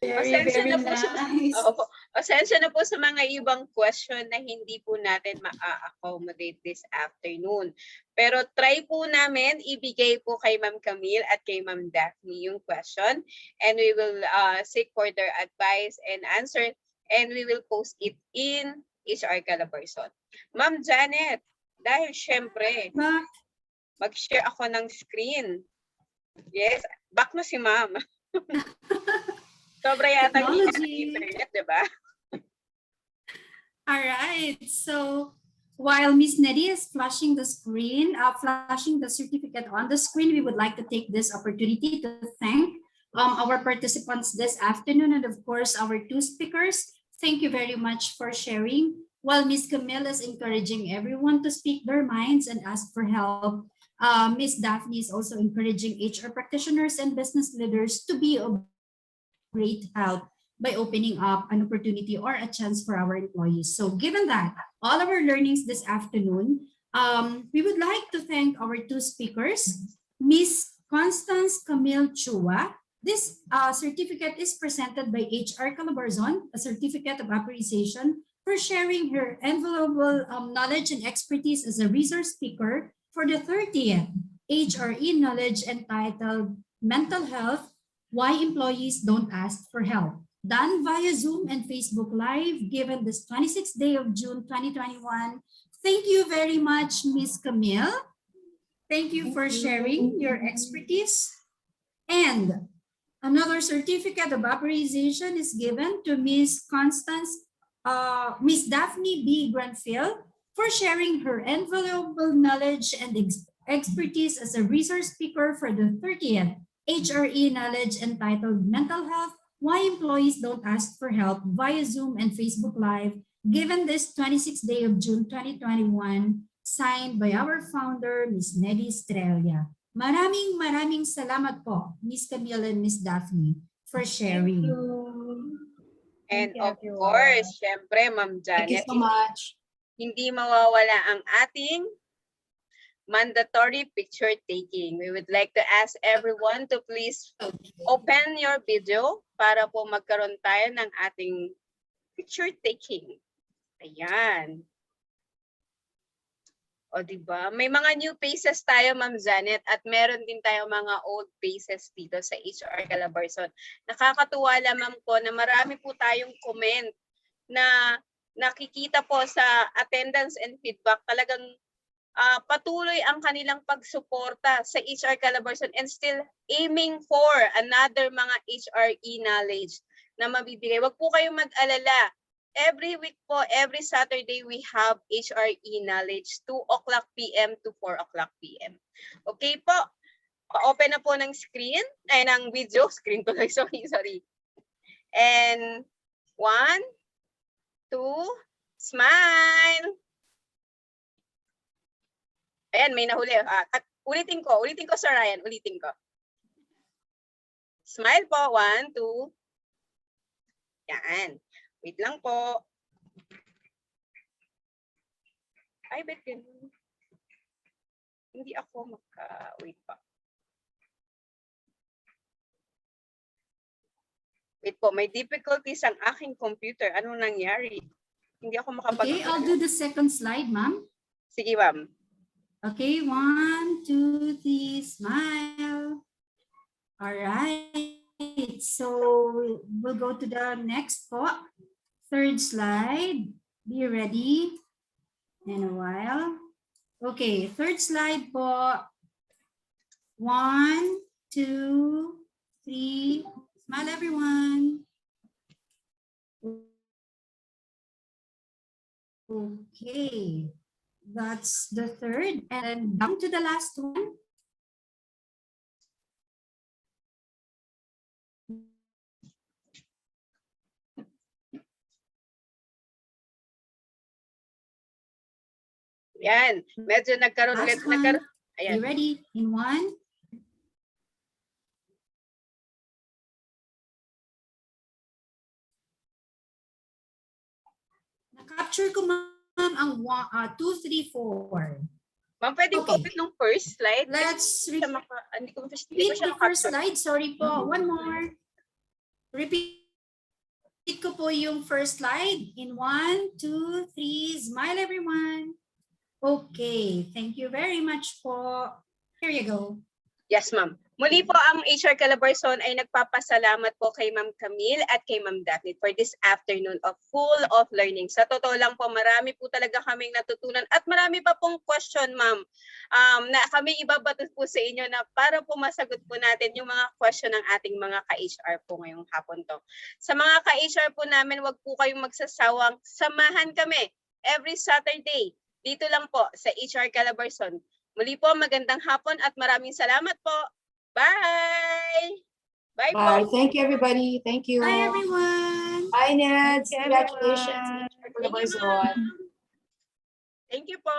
Pasensya very na po sa nice. Opo. Pasensya na po sa mga ibang question na hindi po natin ma-accommodate this afternoon. Pero try po namin ibigay po kay Ma'am Camille at kay Ma'am Daphne yung question, and we will seek further advice and answer, and we will post it in HR Calabarzon. Ma'am Janet, dahil syempre Back. mag-share ako ng screen. Yes, back na si Ma'am. Sobra yata yung Technology. internet, di ba? All right. So while Miss Neddy is flashing the screen, flashing the certificate on the screen, we would like to take this opportunity to thank our participants this afternoon, and of course our two speakers. Thank you very much for sharing. While Miss Camille is encouraging everyone to speak their minds and ask for help, Miss Daphne is also encouraging HR practitioners and business leaders to be of great help by opening up an opportunity or a chance for our employees. So given that, all our learnings this afternoon, we would like to thank our two speakers, Miss Constance Camille Chua. This certificate is presented by HR Calabarzon, a certificate of appreciation for sharing her invaluable knowledge and expertise as a resource speaker for the 30th HRE Knowledge entitled Mental Health, Why Employees Don't Ask for Help, done via Zoom and Facebook Live, given this 26th day of June 2021. Thank you very much, Ms. Camille. Thank you for sharing your expertise. And another certificate of appreciation is given to Ms. Ms. Daphne B. Granfield for sharing her invaluable knowledge and expertise as a resource speaker for the 30th HRE Knowledge entitled Mental Health, Why Employees Don't Ask for Help via Zoom and Facebook Live, given this 26th day of June 2021, signed by our founder, Ms. Neddy Estrella. Maraming salamat po, Ms. Camille and Ms. Daphne, for sharing. And Thank you, of everyone. course, syempre, Ma'am Thank you Janet, so much. hindi mawawala ang ating mandatory picture taking. We would like to ask everyone to please open your video para po magkaroon tayo ng ating picture taking. Ayan. O diba? May mga new faces tayo, Ma'am Janet, at meron din tayo mga old faces dito sa HR Calabarzon. Nakakatuwa lamang po na marami po tayong comment na nakikita po sa attendance and feedback. Talagang patuloy ang kanilang pagsuporta sa HR Calabarzon and still aiming for another mga HRE knowledge na mabibigay. Wag po kayong mag-alala. Every week po, every Saturday, we have HRE knowledge, 2 o'clock p.m. to 4 o'clock p.m. Okay po? Pa-open na po ng screen, ay ng video, screen tuloy, sorry. And 1, 2, smile! Ayan, may nahuli. Ulitin ko, Sir Ryan, ulitin ko. Smile po, 1, 2. Yan. Wait lang po. Ay, bet ganun. Hindi ako wait pa. Wait po, may difficulties ang aking computer. Anong nangyari? Hindi ako makapag- Okay, I'll do the second slide, ma'am. Sige, ma'am. Okay, 1, 2, 3, smile. All right. So we'll go to the next po. Third slide. Be ready in a while. Okay, third slide po. 1, 2, 3. Smile, everyone. Okay. That's the third. And then down to the last one. Yan. Medyo nagkaroon ulit. Last one. Ayan. You ready? In 1. Na-capture ko, ma'am, ang 2, 3, 4. Ma'am, pwedeng Okay. open ng first slide? Let's Hindi ko repeat siya the first makapture. slide. Sorry po. One more. Repeat ko po yung first slide in 1, 2, 3. Smile, everyone. Okay, thank you very much po. Here you go. Yes, ma'am. Muli po ang HR Calabarzon ay nagpapasalamat po kay Ma'am Camille at kay Ma'am Daphne for this afternoon of full of learning. Sa totoo lang po, marami po talaga kaming natutunan at marami pa pong question, ma'am, na kami ibabato po sa inyo na para po masagot po natin yung mga question ng ating mga ka-HR po ngayong hapon to. Sa mga ka-HR po namin, wag po kayong magsasawang samahan kami every Saturday. Dito lang po sa HR Calabarzon. Muli po, magandang hapon at maraming salamat po. Bye! Bye Bye. po! Thank you, everybody. Thank you. Bye, everyone. Bye, Ned. Thank you, Congratulations. everyone. Congratulations. Thank you po.